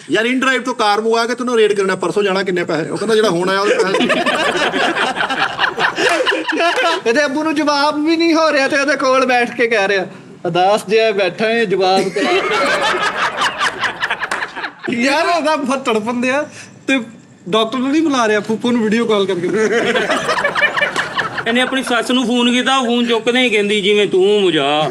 ਯਾਰ ਇਨ ਡਰਾਈਵ ਤੋਂ ਕਾਰ ਮੰਗਵਾ ਕੇ ਤੈਨੂੰ ਰੇਟ ਕਰਨਾ, ਪਰਸੋਂ ਜਾਣਾ ਕਿੰਨੇ ਪੈਸੇ? ਉਹ ਕਹਿੰਦਾ ਜਿਹੜਾ ਹੁਣ ਆਇਆ ਉਹਦੇ ਪੈਸੇ। ਇਹਦੇ ਅੱਬੂ ਨੂੰ ਜਵਾਬ ਵੀ ਨਹੀਂ ਹੋ ਰਿਹਾ ਤੇ ਉਹਦੇ ਕੋਲ ਬੈਠ ਕੇ ਕਹਿ ਰਿਹਾ ਅਦਾਸ ਜਿਹਾ ਬੈਠਾ ਹੈ ਜਵਾਬ ਯਾਰ ਉਹਦਾ ਬਹੁਤ ਤੜਪੰਦੇ ਆ ਤੇ ਡਾਕਟਰ ਨੂੰ ਨਹੀਂ ਬੁਲਾ ਰਿਹਾ, ਫੂਫੂ ਨੂੰ ਵੀਡੀਓ ਕਾਲ ਕਰਕੇ। ਇਹਨੇ ਆਪਣੀ ਸੱਸ ਨੂੰ ਫੋਨ ਕੀਤਾ, ਫੋਨ ਚੁੱਕਦੇ ਹੀ ਕਹਿੰਦੀ ਜਿਵੇਂ ਤੂੰ ਮੁਝਾ।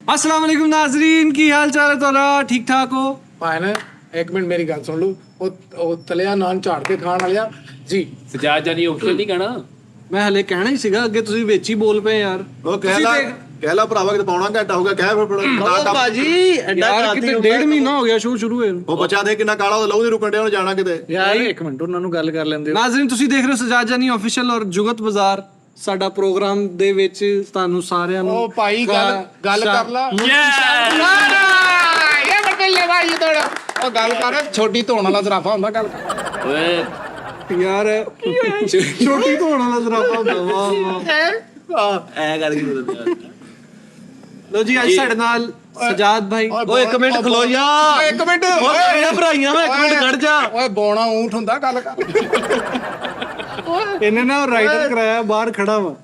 अस्सलाम वालेकुम नाजरीन, की हाल चाल है ਤੁਹਾਡਾ? ठीक ठाक हो? ਭਾਈ ਨਾ ਇੱਕ ਮਿੰਟ ਮੇਰੀ ਗੱਲ ਸੁਣ ਲਓ। ਉਹ ਤਲਿਆ ਨਾਨ ਝਾੜ ਕੇ ਖਾਣ ਵਾਲਿਆ ਜੀ ਸਜਾਦ ਜਾਨੀ ਔਖੇ ਨਹੀਂ ਕਹਿਣਾ। ਮੈਂ ਹਲੇ ਕਹਿਣਾ ਹੀ ਸੀਗਾ, ਅੱਗੇ ਤੁਸੀਂ ਵਿੱਚ ਹੀ ਬੋਲ ਪਏ ਯਾਰ। ਉਹ ਕਹਿ ਲਾ ਭਰਾਵਾ ਕਿ ਪੌਣਾ ਘੰਟਾ ਹੋ ਗਿਆ, ਕਹਿ ਫਿਰ ਬਾਜੀ ਐਡਾ ਕਿਤੇ 1.5 ਮਹੀਨਾ ਹੋ ਗਿਆ ਸ਼ੋਅ ਸ਼ੁਰੂ ਹੋਏ ਨੂੰ। ਉਹ ਬੱਚਾ ਦੇ ਕਿੰਨਾ ਕਾਲਾ, ਉਹਦਾ ਲਹੂ ਨਹੀਂ ਰੁਕਣ ਡਿਆ, ਉਹਨੇ ਜਾਣਾ ਕਿਤੇ। ਯਾਰ ਇੱਕ ਮਿੰਟ ਉਹਨਾਂ ਨੂੰ ਗੱਲ ਕਰ ਲੈਂਦੇ। ਨਾਜ਼ਰੀਨ ਤੁਸੀਂ ਦੇਖ ਰਹੇ ਹੋ ਸਜਾਦ ਜਾਨੀ ਆਫੀਸ਼ੀਅਲ ਔਰ ਜੁਗਤ ਬਾਜ਼ਾਰ। ਸਾਡਾ ਪ੍ਰੋਗਰਾਮ ਦੇ ਵਿੱਚ ਤੁਹਾਨੂੰ ਸਾਰਿਆਂ ਨੂੰ ਉਹ ਭਾਈ ਗੱਲ ਕਰ ਲਾ। ਇਹ ਬੱਲੇ ਭਾਈ ਤੋੜ ਉਹ ਗੱਲ ਕਰ। ਛੋਟੀ ਧੋਣ ਵਾਲਾ ਜ਼ਰਾਫਾ ਹੁੰਦਾ। ਗੱਲ ਓਏ ਯਾਰ ਛੋਟੀ ਧੋਣ ਵਾਲਾ ਜ਼ਰਾਫਾ ਹੁੰਦਾ। ਵਾਹ ਐ ਕਰਕੇ ਲੋ ਜੀ ਅੱਜ ਸਾਡੇ ਨਾਲ ਸਜਾਦ ਭਾਈ। ਓਏ ਇੱਕ ਮਿੰਟ ਖਲੋ ਜਾ, ਇੱਕ ਮਿੰਟ ਓਏ ਭਰਾਈਆਂ ਵਾ, ਇੱਕ ਮਿੰਟ ਖੜ ਜਾ। ਓਏ ਬੋਣਾ ਊਂਠ ਹੁੰਦਾ। ਗੱਲ ਕਰ। ਇਹਨੇ ਨਾ ਰਾਈਡਰ ਕਰਾਇਆ, ਬਾਹਰ ਖੜਾ ਵਾ।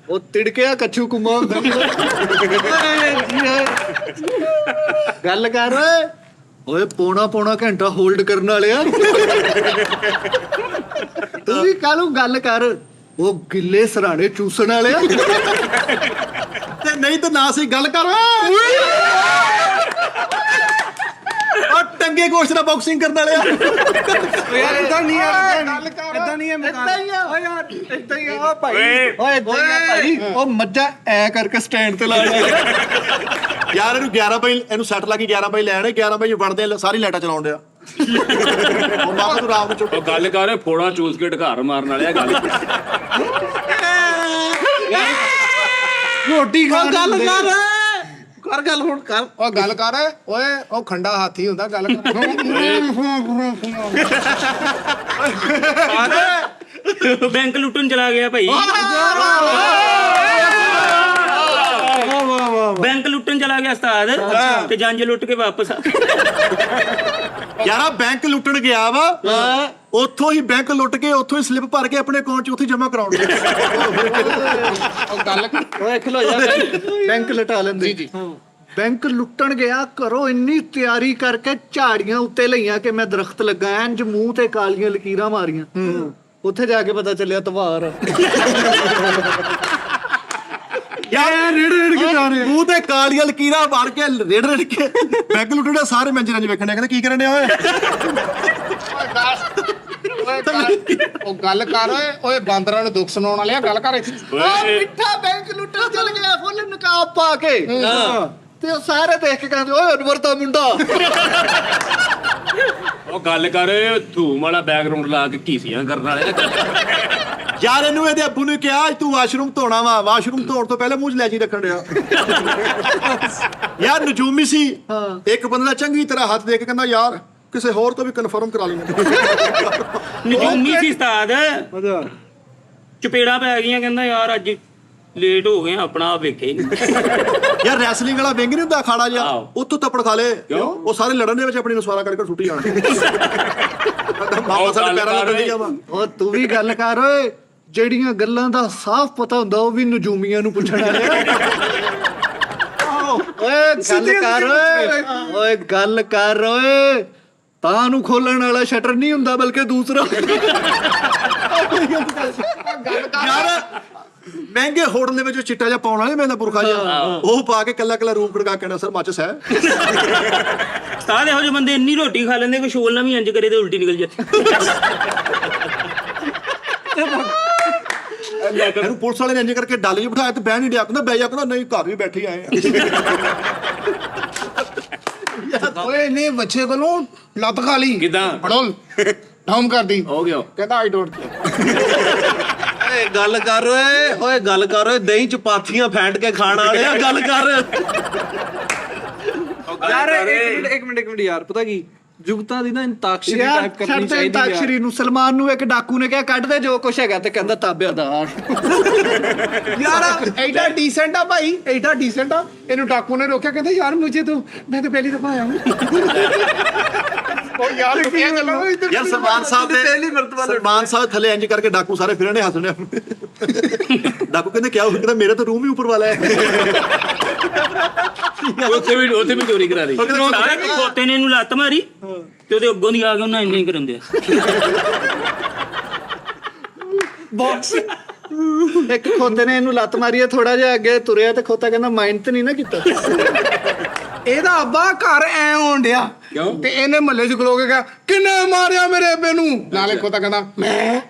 ਉਹ ਤਿੜਕਿਆ ਕੱਛੂ ਕੁੰਮਾ ਹੁੰਦਾ। ਗੱਲ ਕਰ ਓਏ। ਓਏ ਪੌਣਾ ਘੰਟਾ ਹੋਲਡ ਕਰਨ ਵਾਲਿਆ। ਤੂੰ ਵੀ ਕਾਹਨੂੰ ਗੱਲ ਕਰ। ਉਹ ਗਿੱਲੇ ਸਰਾਣੇ ਚੂਸਣ ਵਾਲਿਆ। ਤੇ ਨਹੀਂ ਤਾਂ ਨਾ ਸੀ ਗੱਲ ਕਰ। ਉਹ ਟੰਗੇ ਗੋਸ਼ਤ ਨਾਲ ਬਾਕਸਿੰਗ ਕਰਨ ਵਾਲਿਆ। ਯਾਰ ਇਦਾਂ ਨਹੀਂ ਯਾਰ, ਇਦਾਂ ਨਹੀਂ ਹੈ। ਇਦਾਂ ਹੀ ਆ ਓ ਯਾਰ, ਇਦਾਂ ਹੀ ਆ ਭਾਈ। ਓਏ ਇਦਾਂ ਹੀ ਆ ਭਾਈ। ਉਹ ਮੱਝਾਂ ਐ ਕਰਕੇ ਸਟੈਂਡ ਤੇ ਲਾ ਦੇ। ਯਾਰ ਇਹਨੂੰ 11 ਵਜੇ ਇਹਨੂੰ ਸੈੱਟ ਲਾ ਕੇ 11 ਵਜੇ ਲੈਣੇ, 11 ਵਜੇ ਬਣਦੇ ਸਾਰੀ ਲਾਈਟਾਂ ਚਲਾਉਣ ਡਿਆ। ਉਹ ਮਾਂ ਤੂੰ ਰਾਮ ਨੂੰ ਚੁੱਪ। ਉਹ ਗੱਲ ਕਰ, ਫੋੜਾ ਚੂਸ ਕੇ ਢਕਾਰ ਮਾਰਨ ਵਾਲਿਆ। ਗੱਲ ਰੋਟੀ ਖਾ ਗੱਲ ਕਰ ਗੱਲ ਹੁਣ ਕਰ। ਉਹ ਗੱਲ ਕਰ। ਓਏ ਉਹ ਖੰਡਾ ਹਾਥੀ ਹੁੰਦਾ। ਗੱਲ ਕਰ। ਬੈਂਕ ਲੁੱਟਣ ਚਲਾ ਗਿਆ ਭਾਈ। ਬੈਂਕ ਲੁੱਟਣ ਚਲਾ ਗਿਆ ਉਸਤਾਦ ਤੇ ਜੰਜ ਲੁੱਟ ਕੇ ਵਾਪਸ ਆ। ਯਾਰਾ ਬੈਂਕ ਲੁੱਟਣ ਗਿਆ ਵਾ, ਉੱਥੋਂ ਹੀ ਬੈਂਕ ਲੁੱਟ ਕੇ ਉੱਥੋਂ ਹੀ ਸਲਿੱਪ ਭਰ ਕੇ ਆਪਣੇ ਅਕਾਊਂਟ 'ਚ ਉੱਥੇ ਜਮ੍ਹਾਂ ਕਰਾਉਣਗੇ। ਉਹ ਗੱਲ ਓਏ ਖਲੋ ਜਾ। ਬੈਂਕ ਲਟਾ ਲੈਂਦੇ ਜੀ। ਬੈਂਕ ਲੁੱਟਣ ਗਿਆ, ਘਰੋਂ ਇੰਨੀ ਤਿਆਰੀ ਕਰਕੇ ਝਾੜੀਆਂ ਉੱਤੇ ਲਈਆਂ ਕਿ ਮੈਂ ਦਰਖਤ ਲੱਗਾ, ਇੰਜ ਮੂੰਹ ਤੇ ਕਾਲੀਆਂ ਲਕੀਰਾਂ ਮਾਰੀਆਂ। ਉੱਥੇ ਜਾ ਕੇ ਪਤਾ ਚੱਲਿਆ ਤਵਾਰ। ਯਾਰ ਰੇੜ ਕੇ ਜਾ ਰਹੇ ਮੂੰਹ ਤੇ ਕਾਲੀਆਂ ਲਕੀਰਾਂ ਮਾਰ ਕੇ ਰੇੜ ਕੇ ਬੈਂਕ ਲੁੱਟਣ। ਸਾਰੇ ਮੈਨੇਜਰਾਂ ਨੇ ਵੇਖਣ ਕਹਿੰਦੇ ਕੀ ਕਰਨ ਡਿਆ ਓਏ। ਉਹ ਗੱਲ ਕਰ। ਓਏ ਬਾਂਦਰਾਂ ਨੂੰ ਦੁੱਖ ਸੁਣਾਉਣ ਵਾਲਿਆ। ਗੱਲ ਕਰ। ਮਿੱਠਾ ਬੈਂਕ ਲੁੱਟਣ ਚੱਲ ਗਿਆ ਫੁੱਲ ਨਕਾਬ ਪਾ ਕੇ ਤੇ ਉਹ ਸਾਰੇ ਦੇਖ ਕੇ ਕਹਿੰਦੇ ਓਏ ਅਨਵਰ ਦਾ ਮੁੰਡਾ। ਉਹ ਗੱਲ ਕਰ, ਧੂਮ ਵਾਲਾ ਬੈਕਗ੍ਰਾਉਂਡ ਲਾ ਕੇ ਘੀਸੀਆਂ ਕਰਨ ਵਾਲਿਆ। ਯਾਰ ਇਹਨੂੰ ਇਹਦੇ ਅੱਬੂ ਨੇ ਕਿਹਾ ਤੂੰ ਵਾਸ਼ਰੂਮ ਧੋਣਾ ਵਾ, ਵਾਸ਼ਰੂਮ ਧੋਣ ਤੋਂ ਪਹਿਲਾਂ ਮੂੰਹ 'ਚ ਲੈਚੀ ਰੱਖਣ ਡਿਆ। ਯਾਰ ਨਜੂਮੀ ਸੀ। ਇੱਕ ਬੰਦੇ ਦਾ ਚੰਗੀ ਤਰ੍ਹਾਂ ਹੱਥ ਦੇ ਕੇ ਕਹਿੰਦਾ ਯਾਰ ਕਿਸੇ ਹੋਰ ਤੋਂ ਵੀ ਕਨਫਰਮ ਕਰਾ ਲਈ। ਨਜੂਮੀ ਸੀ ਉਸਤਾਦ। ਚਪੇੜਾਂ ਪੈ ਗਈਆਂ, ਕਹਿੰਦਾ ਯਾਰ ਅੱਜ ਲੇਟ ਹੋ ਗਏ, ਆਪਣਾ ਆਪ ਵੇਖੇ। ਯਾਰ ਰੈਸਲਿੰਗ ਵਾਲਾ ਵਿੰਗ ਨਹੀਂ ਹੁੰਦਾ ਖਾੜਾ ਜਿਹਾ, ਉੱਥੋਂ ਤੱਪੜ ਖਾ ਲੇ। ਉਹ ਸਾਰੇ ਲੜਨ ਦੇ ਵਿੱਚ ਆਪਣੀ ਨਸਵਾਰਾ ਕੱਢ ਕੇ ਸੁੱਟੀ ਜਾਣ। ਮਾਮਾ ਸਾਡੇ ਪੈਰਾਂ ਨਾਲ ਬੰਦੀ ਜਾਵਾ। ਉਹ ਤੂੰ ਵੀ ਗੱਲ ਕਰ ਓਏ। ਜਿਹੜੀਆਂ ਗੱਲਾਂ ਦਾ ਸਾਫ਼ ਪਤਾ ਹੁੰਦਾ ਉਹ ਵੀ ਨਜੂਮੀਆਂ ਨੂੰ ਪੁੱਛਣਾ। ਓਏ ਗੱਲ ਕਰ ਓਏ। ਓਏ ਗੱਲ ਕਰ ਓਏ। ਤਾਂ ਨੂੰ ਖੋਲਣ ਵਾਲਾ ਸ਼ਟਰ ਨਹੀਂ ਹੁੰਦਾ ਬਲਕਿ ਦੂਸਰਾ। ਯਾਰ ਮਹਿੰਗੇ ਹੋਟਲ ਦੇ ਵਿੱਚ ਚਿੱਟਾ ਜਿਹਾ ਪਾਉਣ ਵਾਲੇ ਮੇਰਾ ਬੁਰਖਾ ਜਿਹਾ, ਉਹ ਪਾ ਕੇ ਕੱਲਾ ਰੂਮ ਖੜਕਾ ਕੇ ਸਰ ਮਾਚਸ ਹੈ। ਉਸਤਾਦ ਇਹੋ ਜਿਹੇ ਬੰਦੇ ਇੰਨੀ ਰੋਟੀ ਖਾ ਲੈਂਦੇ ਕਿ ਸ਼ੋਲ ਨਾ ਵੀ ਇੰਜ ਕਰੇ ਤੇ ਉਲਟੀ ਨਿਕਲ ਜਾਂਦੀ। ਇਹਨੂੰ ਪੁਲਿਸ ਵਾਲੇ ਨੇ ਇੰਜ ਕਰਕੇ ਡੱਲ ਜੀ ਬਿਠਾਇਆ ਤੇ ਬਹਿ ਨਹੀਂ ਡਿਆ। ਕਹਿੰਦਾ ਬਹਿ ਜਾ। ਕਹਿੰਦਾ ਨਹੀਂ ਘਰ ਵੀ ਬੈਠੇ ਆਏ ਆ। ਓਏ ਨੇ ਬੱਚੇ ਕੋਲੋਂ ਲੱਤ ਖਾ ਲਈ। ਕਿਦਾਂ ਪੜੋਲ ਡਾਊਨ ਕਰਦੀ ਹੋ ਗਿਆ। ਕਹਿੰਦਾ ਆਈ ਡੋਂਟ ਕੇਅਰ। ਓਏ ਗੱਲ ਕਰ ਓਏ। ਓਏ ਗੱਲ ਕਰ ਓਏ। ਦਹੀਂ ਚ ਪਾਥੀਆਂ ਫੈਂਟ ਕੇ ਖਾਣ ਵਾਲੇ ਆ। ਗੱਲ ਕਰ ਯਾਰ। ਇੱਕ ਮਿੰਟ ਯਾਰ। ਪਤਾ ਕੀ ਜੁਗਤਾ ਦੀ ਨਾ ਇੰਤਾਕਸ਼ਰੀ ਯਾਰ ਟਾਈਪ ਛੱਡ ਕਰਨੀ ਤੇ ਚਾਹੀਦੀ ਆ। ਅੰਤਾਕਸ਼ਰੀ ਨੂੰ। ਸਲਮਾਨ ਨੂੰ ਇੱਕ ਡਾਕੂ ਨੇ ਕਿਹਾ ਕੱਢ ਦੇ ਜੋ ਕੁਛ ਹੈਗਾ, ਤੇ ਕਹਿੰਦਾ ਤਾਬਿਆਦਾਰ। ਯਾਰ ਐਡਾ ਡੀਸੈਂਟ ਆ ਭਾਈ, ਐਡਾ ਡੀਸੈਂਟ ਆ। ਇਹਨੂੰ ਡਾਕੂ ਨੇ ਰੋਕਿਆ, ਕਹਿੰਦਾ ਯਾਰ ਮੁਝੇ ਤੂੰ, ਮੈਂ ਤਾਂ ਪਹਿਲੀ ਦਫਾ ਆਇਆ ਹੂੰ। ਉਹ ਯਾਰ ਕੀ ਚੱਲੋ ਯਾਰ ਸਲਮਾਨ ਸਾਹਿਬ ਥੱਲੇ ਇੰਜ ਕਰਕੇ ਡਾਕੂ ਸਾਰੇ ਫਿਰਨੇ ਹੱਸਣੇ। ਡਾਕੂ ਕਹਿੰਦੇ ਕਿਆ ਹੋਇਆ? ਕਹਿੰਦਾ ਮੇਰਾ ਤਾਂ ਰੂਮ ਹੀ ਉੱਪਰ ਵਾਲਾ ਹੈ। ਉੱਥੇ ਵੀ ਚੋਰੀ ਕਰਾ ਲਈ। ਖੋਤੇ ਨੇ ਇਹਨੂੰ ਲੱਤ ਮਾਰੀ ਤੇ ਉਹਦੇ ਅੱਗੋਂ ਦੀ ਆ ਕੇ ਉਹਨਾਂ ਇੰਨੇ ਹੀ ਕਰਨ ਦਿਆ। ਇੱਕ ਖੋਤੇ ਨੇ ਇਹਨੂੰ ਲੱਤ ਮਾਰੀ, ਥੋੜਾ ਜਿਹਾ ਅੱਗੇ ਤੁਰਿਆ ਤੇ ਖੋਤਾ ਕਹਿੰਦਾ ਮਾਈਂਡ ਤੇ ਨਹੀਂ ਨਾ ਕੀਤਾ। ਇਹਦਾ ਅੱਬਾ ਘਰ ਐ ਹੋਣ ਡਿਆ ਤੇ ਇਹਨੇ ਮਹੱਲੇ 'ਚ ਖਲੋ ਕੇ ਕਿਹਾ, ਕਿੰਨੇ ਮਾਰਿਆ ਮੇਰੇ ਅੱਬੇ ਨੂੰ? ਨਾਲੇ ਖੋਤਾ ਕਹਿੰਦਾ ਮੈਂ।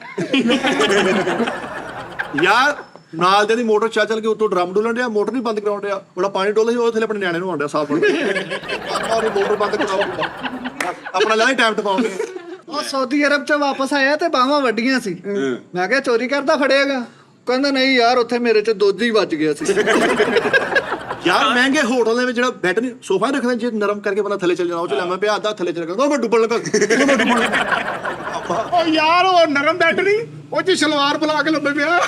ਯਾਰ ਨਾਲ ਦੇ ਦੀ ਮੋਟਰ ਚੱਲ ਕੇ ਉੱਤੋਂ ਡਰਮ ਡੋਲਣ ਡਿਆ, ਮੋਟਰ ਨਹੀਂ ਬੰਦ ਕਰਾਉਣ ਡਿਆ। ਬੜਾ ਪਾਣੀ ਡੋਲਦਾ ਸੀ, ਉਹ ਥੱਲੇ ਆਪਣੇ ਨਿਆਣੇ ਨੂੰ ਆਉਂਦਾ ਸਾਫ ਪਾਣੀ। ਆਪਾਂ ਮੋਟਰ ਬੰਦ ਕਰਾਓ, ਆਪਣਾ ਲੈ ਟਾਈਮ ਟਪਾਉਂਦੇ। ਉਹ ਸਾਊਦੀ ਅਰਬ ਚ ਵਾਪਸ ਆਇਆ ਤੇ ਬਾਹਾਂ ਵੱਡੀਆਂ ਸੀ। ਮੈਂ ਕਿਹਾ ਚੋਰੀ ਕਰਦਾ ਫੜਿਆਗਾ? ਕਹਿੰਦਾ ਨਹੀਂ ਯਾਰ, ਉੱਥੇ ਮੇਰੇ ਚ ਦੁੱਧ ਹੀ ਵੱਜ ਗਿਆ ਸੀ। ਯਾਰ ਮਹਿੰਗੇ ਹੋਟਲ ਦੇ ਵਿੱਚ ਜਿਹੜਾ ਬੈੱਡ ਨਹੀਂ ਸੋਫਾ ਰੱਖਦੇ, ਜੇ ਨਰਮ ਕਰਕੇ ਬੰਦਾ ਥੱਲੇ ਚੱਲ ਜਾਣਾ, ਉਹ ਚ ਲੰਮਾ ਪਿਆ ਅੱਧਾ ਥੱਲੇ ਚੱਲ ਗਿਆ, ਉਹ ਮੈਂ ਡੁੱਬਣ ਲੱਗਾ। ਉਹ ਯਾਰ ਉਹ ਨਰਮ ਬੈੱਡ ਨਹੀਂ, ਉਹ 'ਚ ਸਲਵਾਰ ਬੁਲਾ ਕੇ ਲੰਬੇ ਪਿਆ।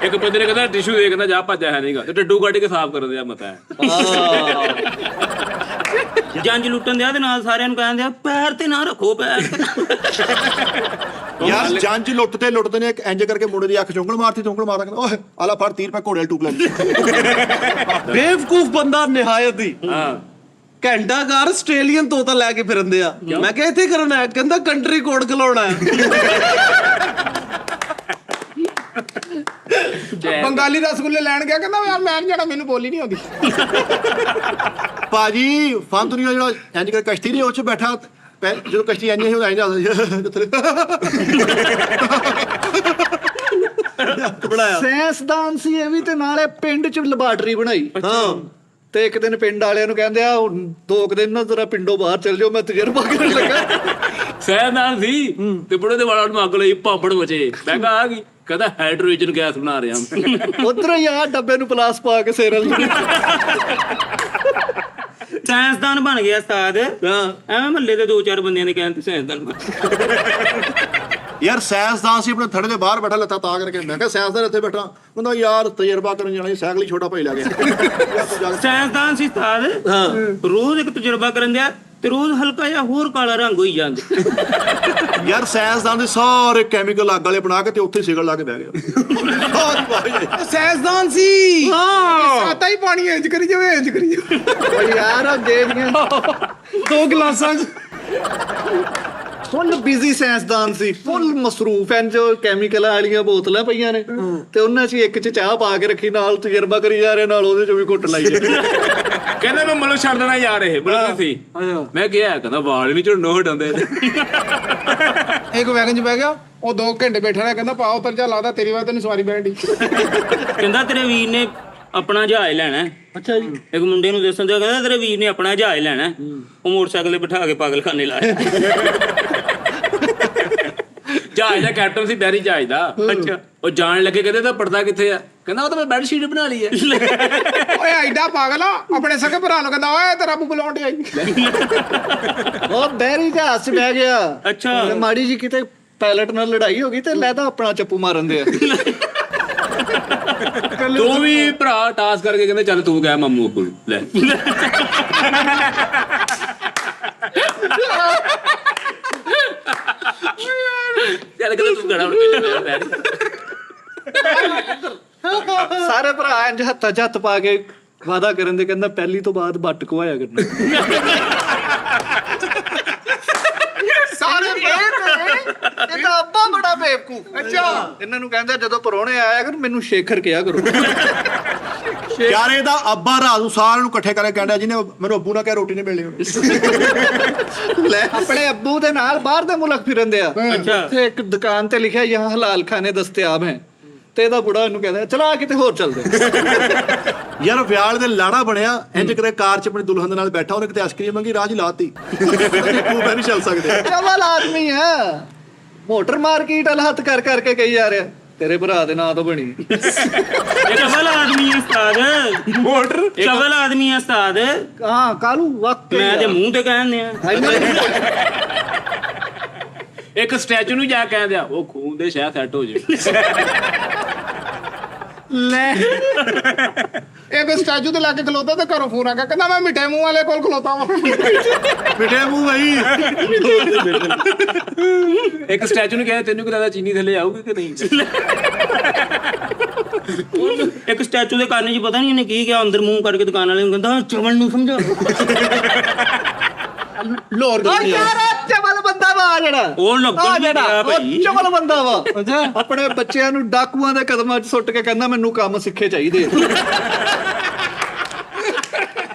ਇੱਕ ਬੰਦੇ ਨੇ ਕਹਿੰਦਾ ਟਿਸ਼ੂ ਦੇ, ਕਹਿੰਦਾ ਜਾ ਭੱਜਿਆ ਹੈ ਨਹੀਂਗਾ, ਤੇ ਡੱਡੂ ਕੱਢ ਕੇ ਸਾਫ਼ ਕਰਨ ਦਿਆ ਮਤਾ ਹੈ। ਜੰਜ ਲੁੱਟਣ ਦਿਆ ਤੇ ਨਾਲ ਸਾਰਿਆਂ ਨੂੰ ਕਹਿੰਦੇ ਆ ਪੈਰ ਤੇ ਨਾ ਰੱਖੋ ਪੈਰ। ਯਾਰ ਜੰਜ ਲੁੱਟਦੇ ਨੇ ਇੱਕ ਇੰਜ ਕਰਕੇ ਮੁੰਡੇ ਦੀ ਅੱਖ ਚੌਂਕਣ ਮਾਰਤੀ, ਚੌਂਕਣ ਮਾਰਦਾ ਕਹਿੰਦਾ ਓਏ ਆਲਾ ਫੜ 30 ਰੁਪਏ ਘੋੜੇ ਵਾਲੀ ਟੂਕ ਲੈ। ਬੇਵਕੂਫ ਬੰਦਾ ਨਿਹਾਇਤ ਹੀ। ਘੰਟਾਘਰ ਆਸਟ੍ਰੇਲੀਅਨ ਤੋਤਾ ਲੈ ਕੇ ਫਿਰਦੇ ਆ। ਮੈਂ ਕਿਹਾ ਇੱਥੇ ਕਰਨਾ ਹੈ, ਕਹਿੰਦਾ ਕੰਟਰੀ ਕੋਡ ਖਲਾਉਣਾ ਹੈ। ਬੰਗਾਲੀ ਰਸਗੁੱਲੇ ਲੈਣ ਗਿਆ, ਕਹਿੰਦਾ ਯਾਰ ਮੈਂ ਨੀ ਜਾਣਾ, ਮੈਨੂੰ ਬੋਲੀ ਨਹੀਂ ਆਉਂਦੀ। ਭਾਜੀ ਫਨ ਦੁਨੀਆ ਜਿਹੜਾ ਇੰਜ ਕਰਕੇ ਕਸ਼ਤੀ ਨਹੀਂ ਉਹ ਚ ਬੈਠਾ, ਜਦੋਂ ਕਸ਼ਤੀ ਇੰਜ ਹੋ ਜਾਂਦਾ ਬਣਾਇਆ। ਸਾਇੰਸਦਾਨ ਸੀ ਇਹ ਵੀ, ਤੇ ਨਾਲੇ ਪਿੰਡ ਚ ਲੈਬਾਰਟਰੀ ਬਣਾਈ। ਤੇ ਇੱਕ ਦਿਨ ਪਿੰਡ ਵਾਲਿਆਂ ਨੂੰ ਕਹਿੰਦੇ ਆ 2 ਦਿਨ ਨਾ ਜ਼ਰਾ ਪਿੰਡੋਂ ਬਾਹਰ ਚੱਲ ਜਾਓ, ਮੈਂ ਤਜਰਬਾ ਕਰਨ ਲੱਗਾ। ਸਹਿਦਾਨ ਸੀ ਤੇ ਬੁੜੇ ਦੇ ਵਾਲਾਂ ਨੂੰ ਅੱਗ ਲਈ, ਪਾਪੜ ਬਚੇ। ਮੈਂ ਕਿਹਾ ਆ ਗਈ, ਕਹਿੰਦਾ ਹਾਈਡਰੋਜਨ ਗੈਸ ਬਣਾ ਰਿਹਾ। ਉਧਰ ਹੀ ਆ ਡੱਬੇ ਨੂੰ ਪਲਾਸ ਪਾ ਕੇ ਸੇਰਲ। ਸਾਇੰਸਦਾਨ ਬਣ ਗਿਆ ਉਸਤਾਦ। ਐਵੇਂ ਮਹੱਲੇ ਦੇ 2-4 ਬੰਦਿਆਂ ਨੇ ਕਹਿੰਦੇ ਸਾਇੰਸਦਾਨ ਬਣ। ਯਾਰ ਸਾਇੰਸਦਾਨ ਸੀ ਆਪਣੇ ਥੜੇ ਦੇ ਬਾਹਰ ਬੈਠਾ, ਲੱਤਾਂ ਤਾਂ ਕਰਕੇ। ਮੈਂ ਕਿਹਾ ਸਾਇੰਸਦਾਨ ਇੱਥੇ ਬੈਠਾ, ਕਹਿੰਦਾ ਯਾਰ ਤਜਰਬਾ ਕਰਨ ਜਾਣਾ, ਸਾਈਕਲ ਹੀ ਛੋਟਾ ਭਾਈ ਲੈ ਗਿਆ। ਸਾਇੰਸਦਾਨ ਸੀ ਉਸਤਾਦ, ਰੋਜ਼ ਇੱਕ ਤਜਰਬਾ ਕਰਨ ਦਿਆ ਤੇ ਰੋਜ਼ ਹਲਕਾ ਜਿਹਾ ਹੋਰ ਕਾਲਾ ਰੰਗ ਹੋਈ ਜਾਂਦੇ। ਯਾਰ ਸਾਇੰਸਦਾਨ ਦੇ ਸਾਰੇ ਕੈਮੀਕਲ ਅੱਗ ਵਾਲੇ ਬਣਾ ਕੇ ਤੇ ਉੱਥੇ ਸਿਗਲ ਲਾ ਕੇ ਬਹਿ ਗਿਆ। ਸਾਇੰਸਦਾਨ ਸੀ। ਸਾਤਾ ਹੀ ਪਾਣੀ ਇੰਜ ਕਰੀ ਜਾਵੇ, ਇੰਜ ਕਰੀ ਜਾਵੇ। ਓ ਯਾਰ ਉਹ ਦੇ ਦੀਆਂ 2 ਗਲਾਸਾਂ 'ਚ ਫੁੱਲ ਬਿਜ਼ੀ ਸਾਇੰਸਦਾਨ ਸੀ, ਫੁੱਲ ਮਸਰੂਫ ਐ। ਜੋ ਕੈਮੀਕਲ ਵਾਲੀਆਂ ਬੋਤਲਾਂ ਪਈਆਂ ਨੇ ਤੇ ਉਹਨਾਂ 'ਚ ਇੱਕ 'ਚ ਚਾਹ ਪਾ ਕੇ ਰੱਖੀ, ਨਾਲ ਤਜਰਬਾ ਕਰੀ ਜਾ ਰਹੇ, ਨਾਲ ਉਹਦੇ 'ਚ ਵੀ ਘੁੱਟ ਲਾਈ ਜਾਂਦੇ। ਕਹਿੰਦਾ ਮੈਂ ਮਤਲਬ ਛੱਡ ਦੇਣਾ ਯਾਰ, ਇਹ ਬੜਾ ਸੀ। ਮੈਂ ਕਿਹਾ, ਕਹਿੰਦਾ ਵਾਲ ਨਹੀਂ ਝੜਨੋਂ ਹਟਾਉਂਦੇ। ਇੱਕ ਵੈਗਨ 'ਚ ਬਹਿ ਗਿਆ, ਉਹ 2 ਘੰਟੇ ਬੈਠਾ ਰਿਹਾ, ਕਹਿੰਦਾ ਪਾਓ ਪਰਚਾ ਲਾਦਾ, ਤੇਰੀ ਵਾਰ ਤੈਨੂੰ ਸਵਾਰੀ ਬੈਠੀ। ਕਹਿੰਦਾ ਤੇਰੇ ਵੀਰ ਨੇ ਆਪਣਾ ਜਹਾਜ਼ ਲੈਣਾ। ਅੱਛਾ ਜੀ। ਇੱਕ ਮੁੰਡੇ ਨੂੰ ਦੱਸਣ ਦਿਆ, ਕਹਿੰਦਾ ਤੇਰੇ ਵੀਰ ਨੇ ਆਪਣਾ ਜਹਾਜ਼ ਲੈਣਾ। ਉਹ ਮੋਟਰਸਾਈਕਲ ਤੇ ਬਿਠਾ ਕੇ ਪਾਗਲਖਾਨੇ ਲਾਇਆ। ਜਹਾਜ਼ ਦਾ ਕੈਪਟਨ ਸੀ, ਬੈਰੀ ਜਹਾਜ਼ ਦਾ। ਅੱਛਾ। ਉਹ ਜਾਣ ਲੱਗੇ, ਕਹਿੰਦੇ ਤਾਂ ਪਰਦਾ ਕਿੱਥੇ ਆ? ਕਹਿੰਦਾ ਉਹ ਤਾਂ ਮੈਂ ਬੈੱਡ ਸ਼ੀਟ ਬਣਾ ਲਈ ਹੈ। ਓਏ ਐਡਾ ਪਾਗਲ ਆ, ਆਪਣੇ ਸਕੇ ਭਰਾ ਨੂੰ ਕਹਿੰਦਾ ਓਏ ਤੇਰਾ ਬੁੱਕ ਲਾਉਣ ਡਿਆ। ਉਹ ਬਹਿਰੀ ਜਹਾਜ਼ 'ਚ ਬਹਿ ਗਿਆ। ਅੱਛਾ। ਤੇ ਮਾੜੀ ਜੀ ਕਿਤੇ ਪਾਇਲਟ ਨਾਲ ਲੜਾਈ ਹੋ ਗਈ ਤੇ ਲੈਦਾ ਆਪਣਾ ਚੱਪੂ ਮਾਰਨ ਦੇ ਆ। ਦੋਵੇਂ ਭਰਾ ਟਾਸ ਕਰਕੇ ਕਹਿੰਦੇ ਚੱਲ ਤੂੰ ਕਹਿ ਮਾਮੂ ਕੋਲ ਲੈ। ਚੱਲ ਕਹਿੰਦਾ ਤੂੰ ਗੜਾ ਸਾਰੇ ਭਰਾ ਇੰਜ ਹੱਥਾਂ 'ਚ ਹੱਥ ਪਾ ਕੇ ਵਾਦਾ ਕਰਨ ਦੇ, ਕਹਿੰਦਾ ਪਹਿਲੀ ਤੋਂ ਬਾਅਦ ਬੱਟ ਕਵਾਇਆ ਕਰਨਾ। ਸਾਰੇ ਇਹਦਾ ਅੱਬਾ ਬੜਾ ਬੇਵਕੂਫ। ਅੱਛਾ। ਇਹਨਾਂ ਨੂੰ ਕਹਿੰਦਾ ਜਦੋਂ ਪਰੋਣੇ ਆਇਆ ਕਰ ਮੈਨੂੰ ਸ਼ੇਖਰ ਕਿਹਾ ਕਰੋ। ਯਾਰ ਇਹਦਾ ਅੱਬਾ ਰਾਤ ਨੂੰ ਸਾਰਿਆਂ ਨੂੰ ਇਕੱਠੇ ਕਰਕੇ ਕਹਿੰਦਾ, ਜਿਹਨੇ ਮੈਨੂੰ ਅੱਬੂ ਨਾਲ ਕਿਹਾ ਰੋਟੀ ਨਹੀਂ ਮਿਲਣੀ। ਲੈ ਆਪਣੇ ਅੱਬੂ ਦੇ ਨਾਲ ਬਾਹਰ ਦੇ ਮੁਲਕ ਫਿਰਨ ਦੇ ਆ। ਅੱਛਾ। ਤੇ ਇੱਕ ਦੁਕਾਨ ਤੇ ਲਿਖਿਆ ਯਹਾਂ ਹਲਾਲ ਖਾਨੇ ਦਸਤਿਆਬ ਹੈ, ਤੇ ਇਹਦਾ ਬੁੜਾ ਇਹਨੂੰ ਕਹਿੰਦਾ ਚਲਾ ਕਿਤੇ ਹੋਰ ਚੱਲਦੇ। ਯਾਰ ਵਿਆਹ ਦੇ ਲਾੜਾ ਬਣਿਆ, ਇੰਜ ਕਰੇ ਕਾਰ 'ਚ ਆਪਣੀ ਦੁਲਹਨ ਦੇ ਨਾਲ ਬੈਠਾ, ਉਹਨੇ ਕਿਤੇ ਆਈਸਕ੍ਰੀਮ ਮੰਗੀ, ਰਾਹ 'ਚ ਲਾਤੀ। ਤੂੰ ਨਹੀਂ ਚੱਲ ਸਕਦੇ। ਕਮਾਲ ਆਦਮੀ ਹੈ, ਮੋਟਰ ਮਾਰਕੀਟ ਵਾਲਾ ਹੱਥ ਕਰ ਕਰਕੇ ਕਹੀ ਜਾ ਰਿਹਾ ਤੇਰੇ ਭਰਾ ਦੇ ਨਾਂ ਤੋਂ ਬਣੀ। ਇਹ ਕਬਲ ਆਦਮੀ ਹੈ ਉਸਤਾਦ, ਮੋਟਰ ਕਬਲ ਆਦਮੀ ਹੈ ਉਸਤਾਦ। ਹਾਂ ਕਾਲੂ ਵਾਕਈ ਮੈਂ ਤੇ ਮੂੰਹ ਤੇ ਕਹਿੰਦੇ ਆ। ਇੱਕ ਸਟੈਚੂ ਨੂੰ ਜਾ ਕਹਿੰਦੇ ਆ ਉਹ ਖੂਨ ਦੇ ਸ਼ਾਇਦ ਸੈੱਟ ਹੋ ਜੇ। ਲੈ ਇੱਕ ਸਟੈਚੂ ਤੇ ਲਾ ਕੇ ਖਲੋਤਾ ਤੇ ਘਰੋਂ ਫੋਨ ਆ ਗਿਆ, ਕਹਿੰਦਾ ਮੈਂ ਮਿੱਠੇ ਮੂੰਹ ਵਾਲੇ ਕੋਲ ਖਲੋਤਾ ਵਾਂ। ਮਿੱਠੇ ਮੂੰਹ ਬਈ। ਇੱਕ ਸਟੈਚੂ ਨੂੰ ਕਹਿੰਦੇ ਤੈਨੂੰ ਕੀ ਲੱਗਦਾ ਚੀਨੀ ਥੱਲੇ ਆਊਗੀ ਕਿ ਨਹੀਂ? ਇੱਕ ਸਟੈਚੂ ਦੇ ਕੰਨ 'ਚ ਪਤਾ ਨਹੀਂ ਇਹਨੇ ਕੀ ਕਿਹਾ, ਅੰਦਰ ਮੂੰਹ ਕਰਕੇ ਦੁਕਾਨ ਵਾਲੇ ਨੂੰ ਕਹਿੰਦਾ ਚਵਲ ਨੂੰ ਸਮਝਾ। ਲੋਰ ਓ ਯਾਰ ਚਵਲ ਬੰਦਾ ਵਾ ਜਿਹੜਾ, ਉਹ ਲੱਗਣ ਆ ਨਹੀਂ ਜਿਹੜਾ ਰਿਹਾ ਉਹ ਭਾਈ। ਚਵਲ ਬੰਦਾ ਵਾ। ਆਪਣੇ ਬੱਚਿਆਂ ਨੂੰ ਡਾਕੂਆਂ ਦੇ ਕਦਮਾਂ 'ਚ ਸੁੱਟ ਕੇ ਕਹਿੰਦਾ ਮੈਨੂੰ ਕੰਮ ਸਿੱਖੇ ਚਾਹੀਦੇ।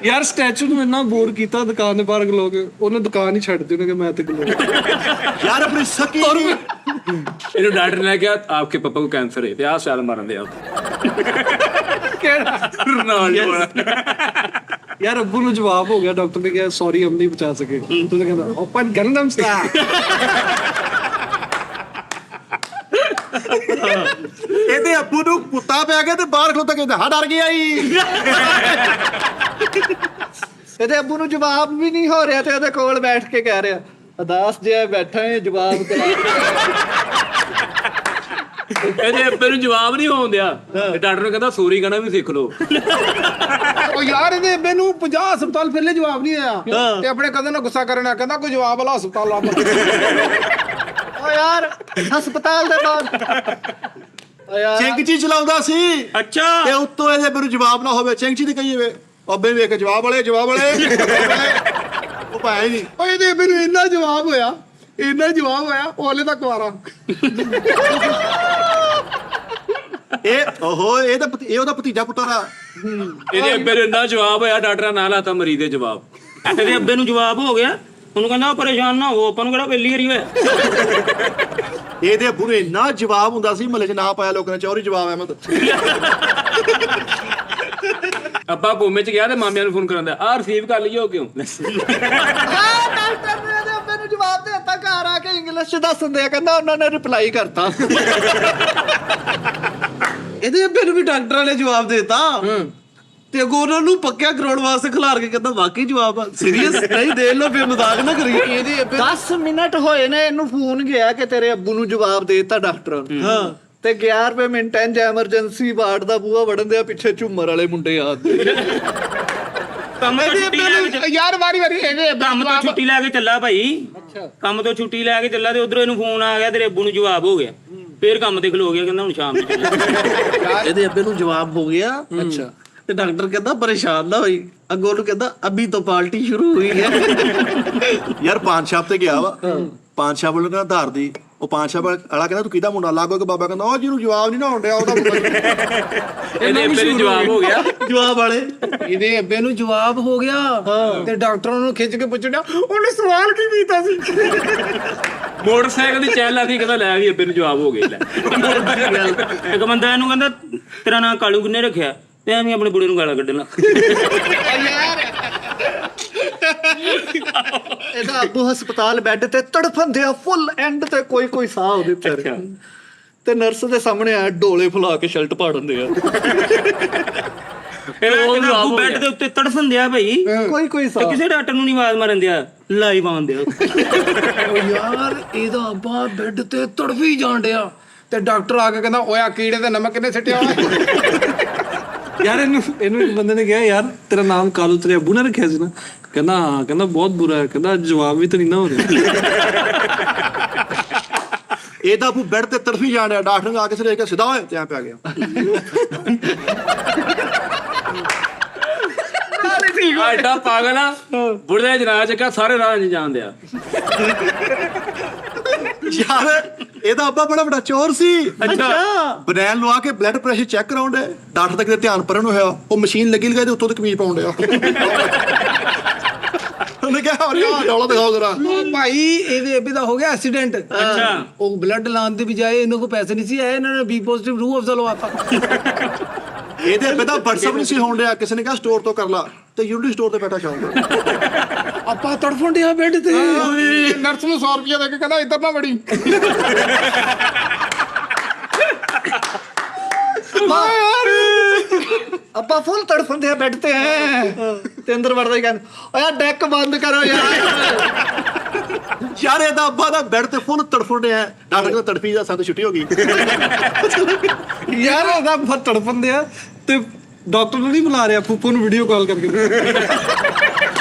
ਯਾਰ ਸਟੈਚੂ ਨੂੰ ਇੰਨਾ ਬੋਰ ਕੀਤਾ ਦੁਕਾਨ ਦੇ ਬਾਹਰ ਖਲੋ ਕੇ, ਉਹਨੇ ਦੁਕਾਨ ਹੀ ਛੱਡ ਦਿੱਤੀ, ਉਹਨੇ ਕਿ ਮੈਂ ਤੇ ਖਲੋ। ਯਾਰ ਆਪਣੀ ਸਕੀ ਇਹਨੂੰ ਡਾਕਟਰ ਨੇ ਕਿਹਾ ਆਪਕੇ ਪਾਪਾ को कैंसर है ਤੇ ਆਹ ਸਾਲ ਮਰਨ ਦੇ ਆਪ ਕਿਹੜਾ ਯਾਰ ਅੱਬੂ ਨੂੰ ਜਵਾਬ ਹੋ ਗਿਆ, ਡਾਕਟਰ ਨੇ ਕਿਹਾ ਸੌਰੀ ਹਮ ਨਹੀਂ ਬਚਾ ਸਕੇ। ਤੂੰ ਕਹਿੰਦਾ ਓਪਨ ਗੰਦਮ ਸਟਾਈਲ। ਇਹਦੇ ਅੱਬੂ ਨੂੰ ਕੁੱਤਾ ਪੈ ਗਿਆ ਤੇ ਬਾਹਰ ਖਲੋਤਾ ਕਹਿੰਦਾ ਹਾਂ ਡਰ ਗਿਆ ਈ। ਇਹਦੇ ਅੱਬੂ ਨੂੰ ਜਵਾਬ ਵੀ ਨਹੀਂ ਹੋ ਰਿਹਾ ਤੇ ਉਹਦੇ ਕੋਲ ਬੈਠ ਕੇ ਕਹਿ ਰਿਹਾ ਅਦਾਸ ਜਿਹਾ ਬੈਠਾ ਹੈ ਜਵਾਬ ਕਰਾ। ਇਹਦੇ ਅੱਬੇ ਨੂੰ ਜਵਾਬ ਨਹੀਂ ਹੋਣ ਦਿਆ ਤੇ ਡਾਕਟਰ ਨੇ ਕਹਿੰਦਾ ਸੌਰੀ ਕਹਿਣਾ ਵੀ ਸਿੱਖ ਲਓ। ਉਹ ਯਾਰ ਇਹਦੇ ਮੈਨੂੰ 50 ਹਸਪਤਾਲ ਫਿਰਲੇ ਜਵਾਬ ਨਹੀਂ ਆਇਆ ਤੇ ਆਪਣੇ ਕਦਨ ਨਾਲ ਗੁੱਸਾ ਕਰਨਾ, ਕਹਿੰਦਾ ਕੋਈ ਜਵਾਬ ਵਾਲਾ ਹਸਪਤਾਲ ਲਾ। ਓ ਯਾਰ ਹਸਪਤਾਲ ਦੇ ਬਾਹਰ ਓ ਯਾਰ ਚਿੰਗਚੀ ਚਲਾਉਂਦਾ ਸੀ ਅੱਛਾ ਤੇ ਉੱਤੋਂ ਇਹਦੇ ਮੈਨੂੰ ਜਵਾਬ ਨਾ ਹੋਵੇ, ਚਿੰਗਚੀ ਦੀ ਕਹੀਏ ਵੇ ਅੱਬੇ ਵੇਖ ਜਵਾਬ ਵਾਲੇ ਉਹ ਪਾਇਆ ਹੀ ਨਹੀਂ। ਓ ਇਹਦੇ ਮੈਨੂੰ ਇੰਨਾ ਜਵਾਬ ਹੋਇਆ, ਇੰਨਾ ਜਵਾਬ ਹੋਇਆ, ਉਹ ਹਲੇ ਤੱਕ ਵਾਰਾ। ਇਹ ਉਹਦਾ ਭਤੀਜਾ ਪੁੱਤਰ ਆ। ਇਹਦੇ ਅੱਬੇ ਨੂੰ ਇੰਨਾ ਜਵਾਬ ਹੋਇਆ ਡਾਕਟਰਾਂ ਨਾਲ ਆਤਾ ਮਰੀਜ਼ ਦੇ ਜਵਾਬ। ਇਹਦੇ ਅੱਬੇ ਨੂੰ ਜਵਾਬ ਹੋ ਗਿਆ, ਉਹਨੂੰ ਕਹਿੰਦਾ ਪਰੇਸ਼ਾਨ ਨਾ ਹੋ, ਆਪਾਂ ਨੂੰ ਕਿਹੜਾ ਪਹਿਲੀ ਵਾਰੀ ਹੋਇਆ। ਇਹਦੇ ਅੱਬੂ ਨੂੰ ਇੰਨਾ ਜਵਾਬ ਹੁੰਦਾ ਸੀ, ਮਹੱਲੇ 'ਚ ਨਾ ਪਾਇਆ ਲੋਕਾਂ ਨੇ ਚੌਰੀ ਜਵਾਬ ਅਹਿਮਦ। ਅੱਬਾ ਕੋਮੇ ਚ ਗਿਆ ਤੇ ਮਾਮਿਆਂ ਨੂੰ ਫੋਨ ਕਰਾਂਦਾ ਆ ਰਿਸੀਵ ਕਰ ਲਈਓ ਕਿਉਂ। ਡਾਕਟਰ ਨੇ ਇਹਦੇ ਅੱਬੇ ਨੂੰ ਜਵਾਬ ਦੇ ਦਿੱਤਾ, ਘਰ ਆ ਕੇ ਇੰਗਲਿਸ਼ 'ਚ ਦੱਸ ਦਿੰਦੇ ਆ, ਕਹਿੰਦਾ ਉਹਨਾਂ ਨੇ ਰਿਪਲਾਈ ਕਰਤਾ। ਇਹਦੇ ਅੱਬੇ ਨੂੰ ਵੀ ਡਾਕਟਰਾਂ ਨੇ ਜਵਾਬ ਦੇਤਾ ਤੇ ਅੱਗੋਂ ਉਹਨਾਂ ਨੂੰ ਪੱਕਿਆ ਕਰਾਉਣ ਵਾਸਤੇ ਖਿਲਾਰ ਕੇ ਕਹਿੰਦਾ ਵਾਕਈ ਜਵਾਬ ਆ। ਸੀਰੀਅਸ ਨਹੀਂ ਦੇ ਲੋ ਫਿਰ ਮਜ਼ਾਕ ਨਾ ਕਰੀ। ਇਹਦੇ ਅੱਬੇ 10 ਮਿੰਟ ਹੋਏ ਨੇ ਇਹਨੂੰ ਫੋਨ ਗਿਆ ਕਿ ਤੇਰੇ ਅੱਬੂ ਨੂੰ ਜਵਾਬ ਦੇ ਦਿੱਤਾ ਡਾਕਟਰ ਨੇ। ਹਾਂ ਤੇ 11 ਰੁਪਏ ਮਿੰਟ ਇੰਜ ਐਮਰਜੈਂਸੀ ਵਾਰਡ ਦਾ ਬੂਹਾ ਵੜਨ ਦੇ ਪਿੱਛੇ ਝੂਮਰ ਵਾਲੇ ਮੁੰਡੇ ਆ। ਕੰਮ ਤੋਂ ਛੁੱਟੀ ਲੈ ਕੇ ਯਾਰ ਵਾਰੀ ਵਾਰੀ ਇਹਦੇ ਕੰਮ ਤੋਂ ਛੁੱਟੀ ਲੈ ਕੇ ਚੱਲਾ ਭਾਈ। ਕੰਮ ਤੋਂ ਛੁੱਟੀ ਲੈ ਕੇ ਚੱਲਾ ਤੇ ਉਧਰੋਂ ਇਹਨੂੰ ਫੋਨ ਆ ਗਿਆ, ਤੇਰੇ ਅੱਬੂ ਨੂੰ ਜਵਾਬ ਹੋ ਗਿਆ। ਫੇਰ ਕੰਮ ਤੇ ਖਲੋ ਗਿਆ, ਕਹਿੰਦਾ ਹੁਣ ਸ਼ਾਮ ਨੂੰ ਚੱਲਾਂ। ਇਹਦੇ ਅੱਬੇ ਨੂੰ ਜਵਾਬ ਹੋ ਗਿਆ। ਅੱਛਾ ਤੇ ਡਾਕਟਰ ਕਹਿੰਦਾ ਪਰੇਸ਼ਾਨ ਨਾ ਹੋਈ, ਅੱਗੋਂ ਉਹਨੂੰ ਕਹਿੰਦਾ ਅਭੀ ਤੋਂ ਪਾਰਟੀ ਸ਼ੁਰੂ ਹੋਈ ਹੈ। ਯਾਰ ਪਾਨ ਸ਼ਾਪ ਤੇ ਗਿਆ ਵਾ, ਪਾਨ ਸ਼ਾਪ ਵਾਲੇ ਨੇ ਆਧਾਰ ਦੀ, ਉਹ ਪਾਨ ਸ਼ਾਪ ਵਾਲਾ ਕਹਿੰਦਾ ਤੂੰ ਕਿਹਦਾ ਮੁੰਡਾ? ਲਾਗੋ ਇੱਕ ਬਾਬਾ ਕਹਿੰਦਾ ਉਹ ਜਿਹਨੂੰ ਜਵਾਬ ਨਹੀਂ ਨਾ ਆਉਣ ਡਿਆ ਉਹਦਾ ਮੁੰਡਾ। ਇਹਦੇ ਅੱਬੇ ਨੂੰ ਜਵਾਬ ਹੋ ਗਿਆ। ਜਵਾਬ ਵਾਲੇ ਇਹਦੇ ਅੱਬੇ ਨੂੰ ਜਵਾਬ ਹੋ ਗਿਆ ਤੇ ਡਾਕਟਰ ਨੂੰ ਖਿੱਚ ਕੇ ਪੁੱਛਣਾ ਉਹਨੇ ਸਵਾਲ ਕੀ ਕੀਤਾ ਸੀ। ਮੋਟਰਸਾਈਕਲ ਦੀ ਚੈਨ ਲਾ ਕੇ ਕਹਿੰਦਾ ਲੈ ਵੀ ਅੱਬੇ ਨੂੰ ਜਵਾਬ ਹੋ ਗਿਆ। ਲੈ ਇੱਕ ਬੰਦਾ ਇਹਨੂੰ ਕਹਿੰਦਾ ਤੇਰਾ ਨਾਂ ਕਾਲੂ ਕਿੰਨੇ ਰੱਖਿਆ? ਤੇ ਐਵੇਂ ਆਪਣੇ ਬੁੜੇ ਨੂੰ ਗਾਲਾਂ ਕੱਢਣਾ। ਇਹਦਾ ਅੱਬੂ ਹਸਪਤਾਲ ਬੈੱਡ ਤੇ ਤੜਫੰਦੇ ਆ ਫੁੱਲ ਐਂਡ ਤੇ ਕੋਈ ਸਾਹ ਉਹਦੇ ਵਿਚਾਰੇ ਤੇ ਨਰਸ ਦੇ ਸਾਹਮਣੇ ਆ ਡੋਲੇ ਫੁਲਾ ਕੇ ਸ਼ਰਟ ਪਾੜਨ ਦੇ ਆ। ਇਹਦਾ ਅੱਬੂ ਬੈੱਡ ਦੇ ਉੱਤੇ ਤੜਫਣ ਦਿਆ ਭਾਈ, ਕੋਈ ਤੇ ਸਾਹ ਕਿਸੇ ਡਾਕਟਰ ਨੂੰ ਨਹੀਂ ਆਵਾਜ਼ ਮਾਰਨ ਦਿਆ, ਲਾਈਵ ਆਉਣ ਦਿਆ। ਓ ਯਾਰ ਇਹਦਾ ਅੱਬਾ ਬੈੱਡ ਤੇ ਤੜਫੀ ਜਾਣ ਡਿਆ ਤੇ ਡਾਕਟਰ ਆ ਕੇ ਕਹਿੰਦਾ ਓਏ ਕੀੜੇ ਤੇ ਨਮਕ ਕਿੰਨੇ ਸਿੱਟਿਆ ਹੋਇਆ। ਯਾਰ ਇਹਨੂੰ ਇੱਕ ਬੰਦੇ ਨੇ ਕਿਹਾ ਯਾਰ ਤੇਰਾ ਨਾਮ ਕਾਲੂ ਤੇਰੇ ਅੱਬੂ ਨੇ ਰੱਖਿਆ ਸੀ ਨਾ? ਕਹਿੰਦਾ ਹਾਂ, ਕਹਿੰਦਾ ਬਹੁਤ ਬੁਰਾ ਹੈ, ਕਹਿੰਦਾ ਜਵਾਬ ਵੀ ਤਾਂ ਨਹੀਂ ਨਾ ਹੋ ਰਿਹਾ। ਇਹਦਾ ਅੱਬੂ ਬੈੱਡ ਤੇ ਤੜਫੀ ਜਾਣ ਡਿਆ, ਡਾਕਟਰ ਨੇ ਆ ਕੇ ਸਿਰੇ ਕੇ ਸਿੱਧਾ ਹੋਏ ਤੇ ਐਂ ਪੈ ਗਿਆ। ਐਡਾ ਪਾਗਲ ਆ ਬੁੜੇ ਦੇ ਜਨਾਜ਼ ਚ ਸਾਰੇ ਰਾਹ ਨਹੀਂ ਜਾਣਦੇ ਆ। ਯਾਰ ਇਹਦਾ ਅੱਬਾ ਬੜਾ ਵੱਡਾ ਚੋਰ ਸੀ। ਅੱਛਾ ਬਨੈਣ ਲਵਾ ਕੇ ਬਲੱਡ ਪ੍ਰੈਸ਼ਰ ਚੈੱਕ ਕਰਾਉਣ ਡਿਆ, ਡਾਕਟਰ ਦਾ ਕਿਤੇ ਧਿਆਨ ਪਰਨ ਹੋਇਆ, ਉਹ ਮਸ਼ੀਨ ਲੱਗੀ ਲਗਾ ਤੇ ਉੱਤੋਂ ਤੇ ਕਮੀਜ਼ ਪਾਉਣ ਡਿਆ। ਉਹਨੇ ਕਿਹਾ ਹਰਿਆ ਡੋਲਾ ਦਿਖਾਓ ਜਰਾ। ਓ ਭਾਈ ਇਹਦੇ ਅੱਬੇ ਦਾ ਹੋ ਗਿਆ ਐਕਸੀਡੈਂਟ। ਅੱਛਾ ਉਹ ਬਲੱਡ ਲਾਉਣ ਦੀ ਬਜਾਏ ਇਹਨਾਂ ਕੋਲ ਪੈਸੇ ਨਹੀਂ ਸੀ ਆਏ, ਇਹਨਾਂ ਨੇ ਬੀ ਪੋਜ਼ਿਟਿਵ ਰੂਹ ਅਫਜ਼ਲ ਲਵਾਤਾ। ਇਹਦੇ ਅੱਬੇ ਦਾ WhatsApp ਨਹੀਂ ਸੀ ਹੋਣ ਡਿਆ, ਕਿਸੇ ਨੇ ਕਿਹਾ ਸਟੋਰ ਤੋਂ ਕਰ ਲਾ ਤੇ ਯੂਨਿਟੀ ਸਟੋਰ ਤੇ ਬੈਠਾ ਸ਼ਾਮ ਆਪਾਂ ਤੜਫਣ ਡਿਆ ਬੈੱਡ ਤੇ। ਨਰਸ ਨੂੰ 100 ਰੁਪਇਆ ਦੇ ਕੇ ਕਹਿੰਦਾ ਇੱਧਰ ਨਾ ਵੜੀ। ਅੱਬਾ ਫੁੱਲ ਤੜਫਦੇ ਆ ਬੈੱਡ ਤੇ ਐ ਤੇ ਅੰਦਰ ਵੜਦਾ ਹੀ ਕਹਿੰਦਾ ਓਏ ਡੈਕ ਬੰਦ ਕਰੋ ਯਾਰ। ਯਾਰ ਇਹਦਾ ਅੱਬਾ ਦਾ ਬੈੱਡ ਤੇ ਫੁੱਲ ਤੜਫਣ ਡਿਆ ਡਾਕਟਰ ਕਹਿੰਦਾ ਤੜਫੀ ਜਾ ਸਾਨੂੰ ਛੁੱਟੀ ਹੋ ਗਈ। ਯਾਰ ਇਹਦਾ ਬਹੁਤ ਤੜਫੰਦੇ ਆ ਤੇ ਡਾਕਟਰ ਨੂੰ ਨਹੀਂ ਬੁਲਾ ਰਿਹਾ, ਫੁੱਫੂ ਨੂੰ ਵੀਡੀਓ ਕਾਲ ਕਰਕੇ।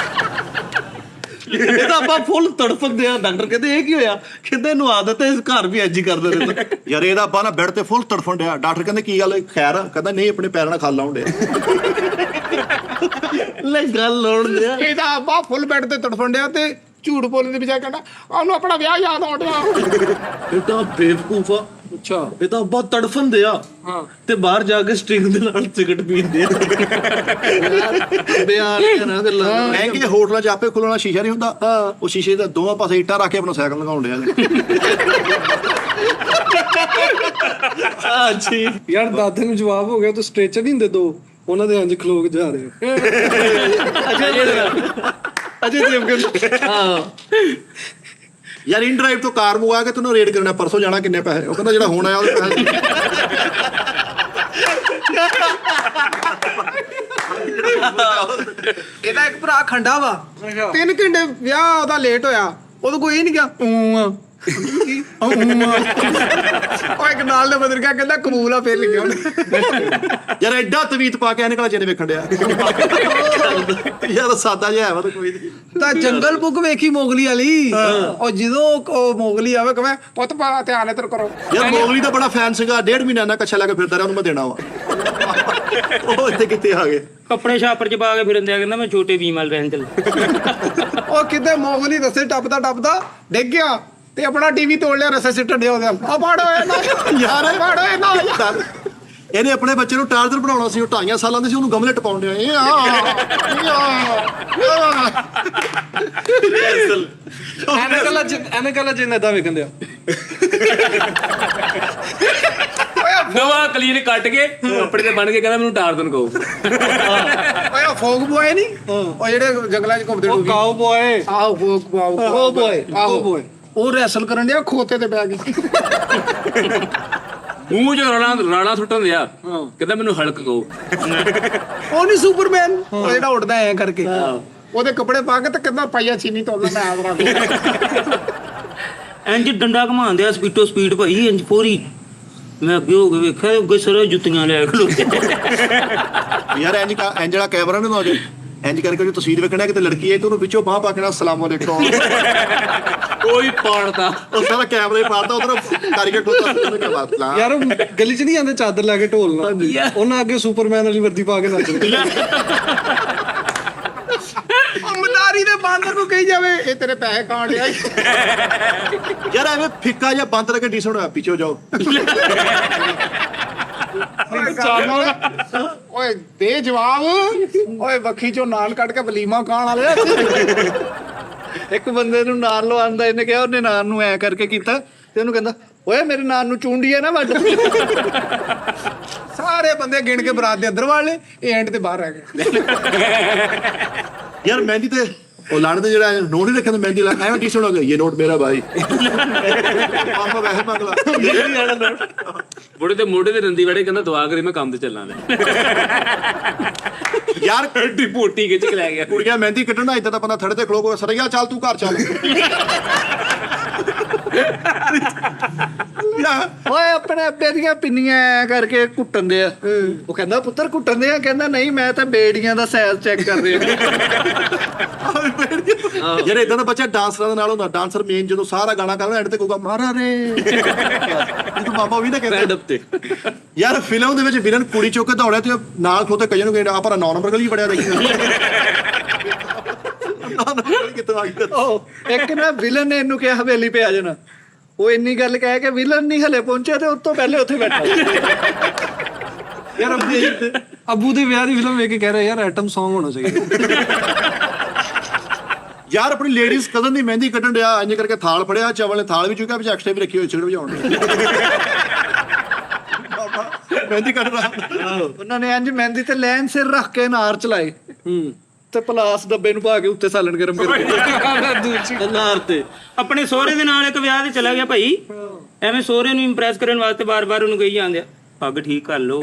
ਇਹਦਾ ਆਪਾਂ ਫੁੱਲ ਤੜਫੰਦੇ ਆ, ਡਾਕਟਰ ਕਹਿੰਦੇ ਇਹ ਕੀ ਹੋਇਆ? ਕਹਿੰਦੇ ਇਹਨੂੰ ਆਦਤ ਹੈ ਇਸ ਘਰ ਵੀ ਇੰਝ ਹੀ ਕਰਦਾ ਰਹਿੰਦਾ। ਯਾਰ ਇਹਦਾ ਅੱਬਾ ਨਾ ਬੈੱਡ ਤੇ ਫੁੱਲ ਤੜਫਣ ਡਿਆ ਡਾਕਟਰ ਕਹਿੰਦੇ ਕੀ ਗੱਲ ਖੈਰ ਆ? ਕਹਿੰਦਾ ਨਹੀਂ ਆਪਣੇ ਪੈਰਾਂ ਨਾਲ ਖਾ ਲਾਉਣ ਡਿਆ। ਲੈ ਗੱਲ ਲਾਉਣ ਦਿਆ। ਇਹਦਾ ਅੱਬਾ ਫੁੱਲ ਬੈੱਡ ਤੇ ਤੜਫਣ ਡਿਆ ਤੇ ਝੂਠ ਬੋਲਣ ਦੀ ਬਜਾਏ ਕਹਿੰਦਾ ਉਹਨੂੰ ਆਪਣਾ ਵਿਆਹ ਯਾਦ ਆਉਣ ਡਿਆ। ਇਹ ਤਾਂ ਬੇਵਕੂਫ ਆ। ਅੱਛਾ, ਇਹ ਤਾਂ ਬਹੁਤ ਤੜਫੰਦੇ ਆ ਤੇ ਬਾਹਰ ਜਾ ਕੇ ਸਟ੍ਰਿੰਗ ਦੇ ਨਾਲ ਸਿਗਰਟ ਪੀਂਦੇ ਆ। ਬਿਆਨ ਕਰਾਂ ਗੱਲਾਂ। ਮਹਿੰਗੇ ਜਿਹੇ ਹੋਟਲਾਂ 'ਚ ਆਪੇ ਖੁੱਲਣਾ ਸ਼ੀਸ਼ਾ ਨਹੀਂ ਹੁੰਦਾ, ਉਹ ਸ਼ੀਸ਼ੇ ਦਾ ਦੋਵਾਂ ਪਾਸੇ ਇੱਟਾਂ ਰੱਖ ਕੇ ਆਪਣਾ ਸਾਈਕਲ ਲਗਾਉਣ ਡਿਆ ਨੇ। ਹਾਂ ਜੀ। ਯਾਰ ਦਾਦੇ ਨੂੰ ਜਵਾਬ ਹੋ ਗਿਆ, ਤੂੰ ਸਟ੍ਰੈਚਰ ਨਹੀਂ ਹੁੰਦੇ ਦੋ, ਉਹਨਾਂ ਦੇ ਇੰਜ ਖਲੋ ਕੇ ਜਾ ਰਹੇ ਹੋ। ਅਜੇ ਦੇਵਗਨ। ਹਾਂ ਯਾਰ ਇਨ ਡਰਾਈਵ ਤੋਂ ਕਾਰ ਮੰਗਵਾ ਕੇ ਤੈਨੂੰ ਰੇਟ ਕਰਨਾ, ਪਰਸੋਂ ਜਾਣਾ ਕਿੰਨੇ ਪੈਸੇ? ਉਹ ਕਹਿੰਦਾ ਜਿਹੜਾ ਹੁਣ ਆਇਆ ਉਹਦੇ ਪੈਸੇ। ਇਹਦਾ ਇੱਕ ਭਰਾ ਖੰਡਾ ਵਾ, 3 ਘੰਟੇ ਵਿਆਹ ਉਹਦਾ ਲੇਟ ਹੋਇਆ, ਉਦੋਂ ਕੋਈ ਇਹ ਨਹੀਂ ਗਿਆ ਉਹ ਇੱਕ ਨਾਲ ਦੇ ਬਦਲ ਗਿਆ, ਕਹਿੰਦਾ ਕਬੂਲ ਆ, ਫੇਰ ਲਿਖਿਆ ਉਹਨੇ। ਯਾਰ ਐਡਾ ਤਵੀਤ ਪਾ ਕੇ ਨਿਕਲਾ ਜਿਹਨੇ ਵੇਖਣ ਡਿਆ। ਯਾਰ ਸਾਦਾ ਜਿਹਾ ਹੈ ਵਾ ਤਾਂ ਕੋਈ ਨਹੀਂ। ਤਾਂ ਜੰਗਲ ਬੁੱਕ ਵੇਖੀ ਮੋਗਲੀ ਵਾਲੀ, ਉਹ ਜਦੋਂ ਉਹ ਮੋਗਲੀ ਆਵੇ ਕਹੇ ਪੁੱਤ ਪਾ ਧਿਆਨ ਇਧਰ ਕਰੋ। ਯਾਰ ਮੋਗਲੀ ਦਾ ਬੜਾ ਫੈਨ ਸੀਗਾ, 1.5 ਮਹੀਨਾ ਨਾ ਕੱਛਾ ਲੈ ਕੇ ਫਿਰਦਾ ਰਿਹਾ, ਉਹਨੂੰ ਮੈਂ ਦੇਣਾ ਵਾ। ਉਹ ਇੱਥੇ ਕਿੱਥੇ ਆ ਗਏ? ਕੱਪੜੇ ਛਾਪਰ ਚ ਪਾ ਕੇ ਫਿਰਦੇ ਆ, ਕਹਿੰਦਾ ਮੈਂ ਛੋਟੇ ਵੀਮਲ ਰਹਿਣ ਚੱਲ। ਉਹ ਕਿਤੇ ਮੋਗਲੀ ਰਸੇ ਟੱਪਦਾ ਡਿੱਗ ਗਿਆ ਤੇ ਆਪਣਾ ਟੀਵੀ ਤੋੜ ਲਿਆ, ਰਸੇ ਸਿੱਟਣ ਡਿਆ ਉਹਦੇ। ਆ ਫੜੋ ਇਹ ਯਾਰ, ਫੜੋ ਇਹ ਨਾ ਯਾਰ। ਇਹਨੇ ਆਪਣੇ ਬੱਚੇ ਨੂੰ ਟਾਰਜ਼ਨ ਬਣਾਉਣਾ ਸੀ, ਉਹ 2.5 ਸਾਲਾਂ ਦੇ ਸੀ, ਉਹਨੂੰ ਗਮਲੇ ਟਪਾਉਣ ਡਿਆ। ਐਵੇਂ ਗੱਲਾਂ ਜਿੰਨੇ ਦਾ ਵੇਖਣ ਆ। ਨਵਾਂ ਕਲੀਨ ਕੱਟ ਕੇ ਕੱਪੜੇ ਤੇ ਬਣ ਕੇ ਕਹਿੰਦਾ ਮੈਨੂੰ ਟਾਰਜ਼ਨ ਕਹੋ। ਓਏ ਉਹ ਫੋਗ ਬੋਏ ਨਹੀਂ, ਉਹ ਜਿਹੜੇ ਜੰਗਲਾਂ 'ਚ ਘੁੰਮਦੇ ਉਹ ਕਾਊ ਬੋਏ। ਆਹੋ ਫੋਗ ਬੋਏ, ਆਹੋ ਬੋਏ, ਉਹ ਰੈਸਲ ਕਰਨ ਡਿਆ ਖੋਤੇ ਤੇ ਬੈ ਕੇ। ਮੂੰਹ 'ਚ ਰਾਣਾ ਸੁੱਟਣ ਦਿਆ, ਕਹਿੰਦਾ ਮੈਨੂੰ ਹਲਕ ਕਹੋ। ਉਹ ਨਹੀਂ ਸੁਪਰਮੈਨ, ਉਹ ਜਿਹੜਾ ਉੱਡਦਾ ਐ ਕਰਕੇ, ਉਹਦੇ ਕੱਪੜੇ ਪਾ ਕੇ ਤੇ ਕਿੰਨਾ ਪਾਈਆ ਚੀਨੀ ਤੋੜਦਾ ਮੈਂ ਆਦਰਾ। ਇੰਜ ਡੰਡਾ ਘਮਾਉਂਦੇ ਆ, ਸਪੀਡ ਭਾਈ ਇੰਜ ਪੂਰੀ। ਮੈਂ ਅੱਗੇ ਹੋ ਕੇ ਵੇਖਿਆ, ਅੱਗੇ ਸਾਰੇ ਜੁੱਤੀਆਂ ਲੈ ਖਲੋਤੇ। ਯਾਰ ਇੰਜ ਜਿਹੜਾ ਕੈਮਰਾ ਨਹੀਂ ਹੁੰਦਾ ਇੰਜ ਕਰਕੇ ਜੋ ਤਸਵੀਰ ਵੇਖਣਾ ਕਿਤੇ ਲੜਕੀ ਹੈ ਤੇ ਉਹਨੂੰ ਪਿੱਛੋਂ ਬਾਹ ਪਾ ਕੇ ਨਾ ਅਸਲਾਮ ਅਲੈਕੁਮ ਕੋਈ ਪਾੜਦਾ, ਉਹ ਸਾਰਾ ਕੈਮਰਾ ਹੀ ਪਾੜਦਾ, ਉਧਰ ਕਾਰੀਗਰ ਖੋਤਾ। ਯਾਰ ਉਹ ਗਲੀ 'ਚ ਨਹੀਂ ਆਉਂਦੇ ਚਾਦਰ ਲੈ ਕੇ ਢੋਲਣਾ, ਉਹਨਾਂ ਅੱਗੇ ਸੁਪਰਮੈਨ ਵਾਲੀ ਵਰਦੀ ਪਾ ਕੇ ਨੱਚਦੇ। ਮਦਾਰੀ ਦੇ ਬਾਂਦਰ ਨੂੰ ਕਹੀ ਜਾਵੇ ਇਹ ਤੇਰੇ ਪੈਸੇ ਖਾਣ ਡਿਆ। ਯਾਰ ਐਵੇਂ ਫਿੱਕਾ ਜਿਹਾ ਬੰਦ ਕਰਕੇ ਡੀਸੈਂਟ ਹੋਇਆ, ਪਿੱਛੇ ਜਾਓ। ਓਏ ਦੇ ਜਵਾਬ, ਓਏ ਵੱਖੀ ਚੋਂ ਨਾਨ ਕੱਢ ਕੇ ਵਲੀਮਾ ਖਾਣ ਵਾਲੇ। ਇੱਕ ਬੰਦੇ ਨੂੰ ਨਾਨ ਲਵਾਉਂਦਾ, ਇਹਨੇ ਕਿਹਾ, ਉਹਨੇ ਨਾਨ ਨੂੰ ਐ ਕਰਕੇ ਕੀਤਾ ਤੇ ਉਹਨੂੰ ਕਹਿੰਦਾ ਓਏ ਮੇਰੇ ਨਾਨ ਨੂੰ ਚੂੰਡੀ ਐ ਨਾ ਵੱਢ। ਸਾਰੇ ਬੰਦੇ ਗਿਣ ਕੇ ਬਰਾਤ ਦੇ ਅੰਦਰ ਵਾੜ ਲਏ, ਇਹ ਐਂਡ ਤੇ ਬਾਹਰ ਰਹਿ ਗਏ। ਯਾਰ ਮਹਿੰਦੀ ਤੇ ਉਹ ਲੜਦੇ ਜਿਹੜਾ ਨੋਟ ਹੀ ਰੱਖਿਆ, ਮਹਿੰਦੀ ਲਾ ਐਵੇਂ ਡੀਸੈਂਟ ਹੋ ਗਿਆ, ਇਹ ਨੋਟ ਮੇਰਾ ਭਾਈ। ਆਪਾਂ ਵੈਸੇ ਮੰਗਲਾ ਬੁੜੇ ਤੇ ਮੋਢੇ ਤੇ ਰੰਦੀ ਵੜੇ, ਕਹਿੰਦਾ ਦੁਆ ਕਰੀ ਮੈਂ ਕੰਮ ਤੇ ਚੱਲਾਂ। ਯਾਰ ਐਡੀ ਪੋਟੀ ਖਿੱਚ ਕੇ ਲੈ ਗਿਆ। ਕੁੜੀਆਂ ਮਹਿੰਦੀ ਕੱਢਣਾ, ਇੱਦਾਂ ਦਾ ਬੰਦਾ ਥੜੇ ਤੇ ਖਲੋ ਕੇ ਸਰਈਆ ਚੱਲ ਤੂੰ ਘਰ ਚੱਲ। ਓਏ ਆਪਣੇ ਅੱਬੇ ਦੀਆਂ ਪਿੰਨੀਆਂ ਐ ਕਰਕੇ ਕੁੱਟਣ ਦੇ ਆ। ਉਹ ਕਹਿੰਦਾ ਪੁੱਤਰ ਕੁੱਟਣ ਦੇ ਆ? ਕਹਿੰਦਾ ਨਹੀਂ, ਮੈਂ ਤਾਂ ਬੇੜੀਆਂ ਦਾ ਸਾਈਜ਼ ਚੈੱਕ ਕਰ ਰਿਹਾ। ਯਾਰ ਇਦਾਂ ਦਾ ਬੱਚਾ ਡਾਂਸਰਾਂ ਦੇ ਨਾਲ ਹੁੰਦਾ, ਡਾਂਸਰ ਮੇਨ ਜਦੋਂ ਸਾਰਾ ਗਾਣਾ ਕਰਦਾ ਐਂਡ ਤੇ ਕਹੂਗਾ ਮਾਰਾ ਰੇ। ਤੂੰ ਮਾਮਾ ਵੀ ਨਾ ਕਹਿੰਦੇ ਯਾਰ ਫਿਲਮ ਦੇ ਵਿੱਚ ਵਿਲਨ ਕੁੜੀ ਚੁੱਕ ਕੇ ਦੌੜਿਆ ਤੇ ਨਾਲ ਖਲੋਤੇ ਕਈਆਂ ਨੂੰ ਕਹਿੰਦਾ ਪਰ 9 ਨੰਬਰ ਗਲੀ ਵੜਿਆ ਰਹੀ। ਕਿੱਥੋਂ ਆ ਗਿਆ? ਇੱਕ ਨਾ ਵਿਲਨ ਨੇ ਇਹਨੂੰ ਕਿਹਾ ਹਵੇਲੀ ਪੇ ਆ ਜਾਣਾ, ਉਹ ਇੰਨੀ ਗੱਲ ਕਹਿ ਕੇ ਵਿਲਨ ਨਹੀਂ ਹਲੇ ਪਹੁੰਚਿਆ ਤੇ ਉਸ ਤੋਂ ਪਹਿਲੇ ਉੱਥੇ ਬੈਠਾ। ਯਾਰ ਅੱਬੂ ਦੇ ਵਿਆਹ ਦੀ ਫਿਲਮ ਵੇਖ ਕੇ ਕਹਿ ਰਿਹਾ ਯਾਰ ਐਟਮ Song ਹੋਣਾ ਚਾਹੀਦਾ। ਯਾਰ ਆਪਣੀ ਲੇਡੀਜ਼ ਕਜ਼ਨ ਦੀ ਮਹਿੰਦੀ ਕੱਢਣ ਡਿਆ, ਇੰਜ ਕਰਕੇ ਥਾਲ ਫੜਿਆ, ਚਵਲ ਨੇ ਥਾਲ ਵੀ ਚੁੱਕਿਆ, ਵਿੱਚ ਐਕਸਟਰਾ ਵੀ ਰੱਖੀ ਹੋਈ ਸਿਗਰਟ ਵਜਾਉਣ ਦੀ। ਮਹਿੰਦੀ ਕੱਢ ਰਹਾ, ਉਹਨਾਂ ਨੇ ਇੰਜ ਮਹਿੰਦੀ ਤੇ ਲੈਨ ਸਿਰ ਰੱਖ ਕੇ ਨਾਰ ਚਲਾਏ ਤੇ ਪਲਾਸ ਡੱਬੇ ਨੂੰ ਪਾ ਕੇ ਉੱਤੇ ਸਾਲਣ ਗਰਮ ਕਰਕੇ ਨਾਰ ਤੇ। ਆਪਣੇ ਸਹੁਰੇ ਦੇ ਨਾਲ ਇੱਕ ਵਿਆਹ ਤੇ ਚਲਾ ਗਿਆ ਭਾਈ, ਐਵੇਂ ਸਹੁਰੇ ਨੂੰ ਇੰਪ੍ਰੈਸ ਕਰਨ ਵਾਸਤੇ ਬਾਰ-ਬਾਰ ਉਹਨੂੰ ਕਹੀ ਜਾਂਦੇ ਆ ਪੱਗ ਠੀਕ ਕਰ ਲੋ।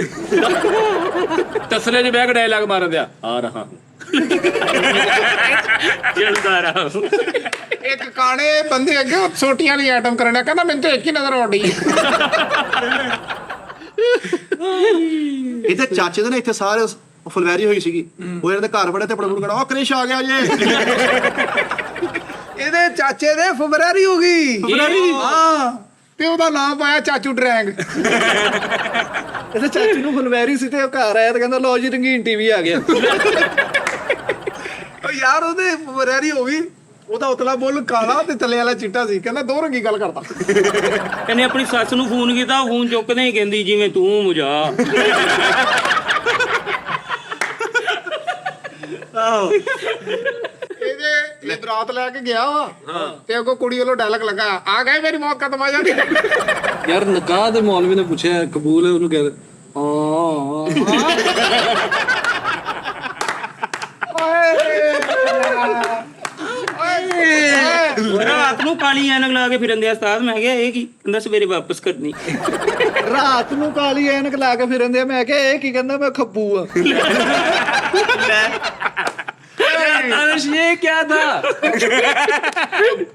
ਤਸਲੇ 'ਚ ਬਹਿ ਕੇ ਡਾਇਲਾਗ ਮਾਰਨ ਦਿਆ ਆ ਰਹਾ ਚੱਲਦਾ ਰਹਾ। ਇੱਕ ਕਾਣੇ ਬੰਦੇ ਅੱਗੇ ਛੋਟੀਆਂ ਵਾਲੀ ਆਈਟਮ ਕਰਨਾ, ਕਹਿੰਦਾ ਮੈਨੂੰ ਤਾਂ ਇੱਕ ਹੀ ਨਜ਼ਰ ਆਉਂਦੀ ਇਹਦੇ ਚਾਚੇ ਦੇ ਨਾ ਇੱਥੇ ਸਾਰੇ ਫੁਲਵੈਰੀ ਹੋਈ ਸੀਗੀ, ਉਹ ਇਹਨਾਂ ਦੇ ਘਰ ਵੜੇ ਤੇ ਆਪਣਾ ਨੂੰ ਕਹਣਾ ਉਹ ਕ੍ਰਿਸ਼ ਆ ਗਿਆ ਜੇ। ਇਹਦੇ ਚਾਚੇ ਦੇ ਫਬਰਾਰੀ ਹੋ ਗਈ। ਹਾਂ, ਤੇ ਉਹਦਾ ਨਾਮ ਪਾਇਆ ਚਾਚੂ ਡਰੈਂਗ। ਇਹਦੇ ਚਾਚੀ ਨੂੰ ਫੁਲਵੈਰੀ ਸੀ ਤੇ ਉਹ ਘਰ ਆਇਆ ਤੇ ਕਹਿੰਦਾ ਲਓ ਜੀ ਰੰਗੀਨ ਟੀਵੀ ਆ ਗਿਆ। ਉਹ ਯਾਰ ਉਹਦੇ ਫਬਰਾਰੀ ਹੋ ਗਈ। ਉਹਦਾ ਉਤਲਾ ਬੋਲ ਕਾਲਾ ਤੇ ਥੱਲੇ ਵਾਲਾ ਚਿੱਟਾ ਸੀ। ਕਹਿੰਦਾ ਦੋ ਰੰਗੀ ਗੱਲ ਕਰਦਾ। ਇਹਨੇ ਆਪਣੀ ਸੱਸ ਨੂੰ ਫੋਨ ਕੀਤਾ, ਉਹ ਫੋਨ ਚੁੱਕਦੇ ਹੀ ਕਹਿੰਦੀ ਜਿਵੇਂ ਤੂੰ ਮੁਝਾ। ਇਹ ਬਰਾਤ ਲੈ ਕੇ ਗਿਆ ਵਾ ਤੇ ਅੱਗੋਂ ਕੁੜੀ ਵੱਲੋਂ ਡਾਇਲੌਗ ਲੱਗਾ, ਆ ਗਏ ਮੇਰੀ ਮੌਤ ਖਤਮ ਆ ਜਾਂਦੀ। ਯਾਰ ਨਕਾਹ ਦੇ ਮੌਲਵੀ ਨੇ ਪੁੱਛਿਆ ਕਬੂਲ ਹੈ, ਉਹਨੂੰ ਕਹਿੰਦੇ ਰਾਤ ਨੂੰ ਕਾਲੀ ਐਨਕ ਲਾ ਕੇ ਫਿਰਨ ਦੇ ਉਸਤਾਦ। ਮੈਂ ਕਿਹਾ ਇਹ ਕੀ? ਕਹਿੰਦਾ ਸਵੇਰੇ ਵਾਪਸ ਕਰਨੀ। ਰਾਤ ਨੂੰ ਕਾਲੀ ਐਨਕ ਲਾ ਕੇ ਫਿਰਦੇ ਆ। ਮੈਂ ਕਿਹਾ ਇਹ ਕੀ? ਕਹਿੰਦਾ ਮੈਂ ਖੱਬੂ ਆ। ਅਨਸ਼ ਇਹ ਕਿਆ ਥਾ?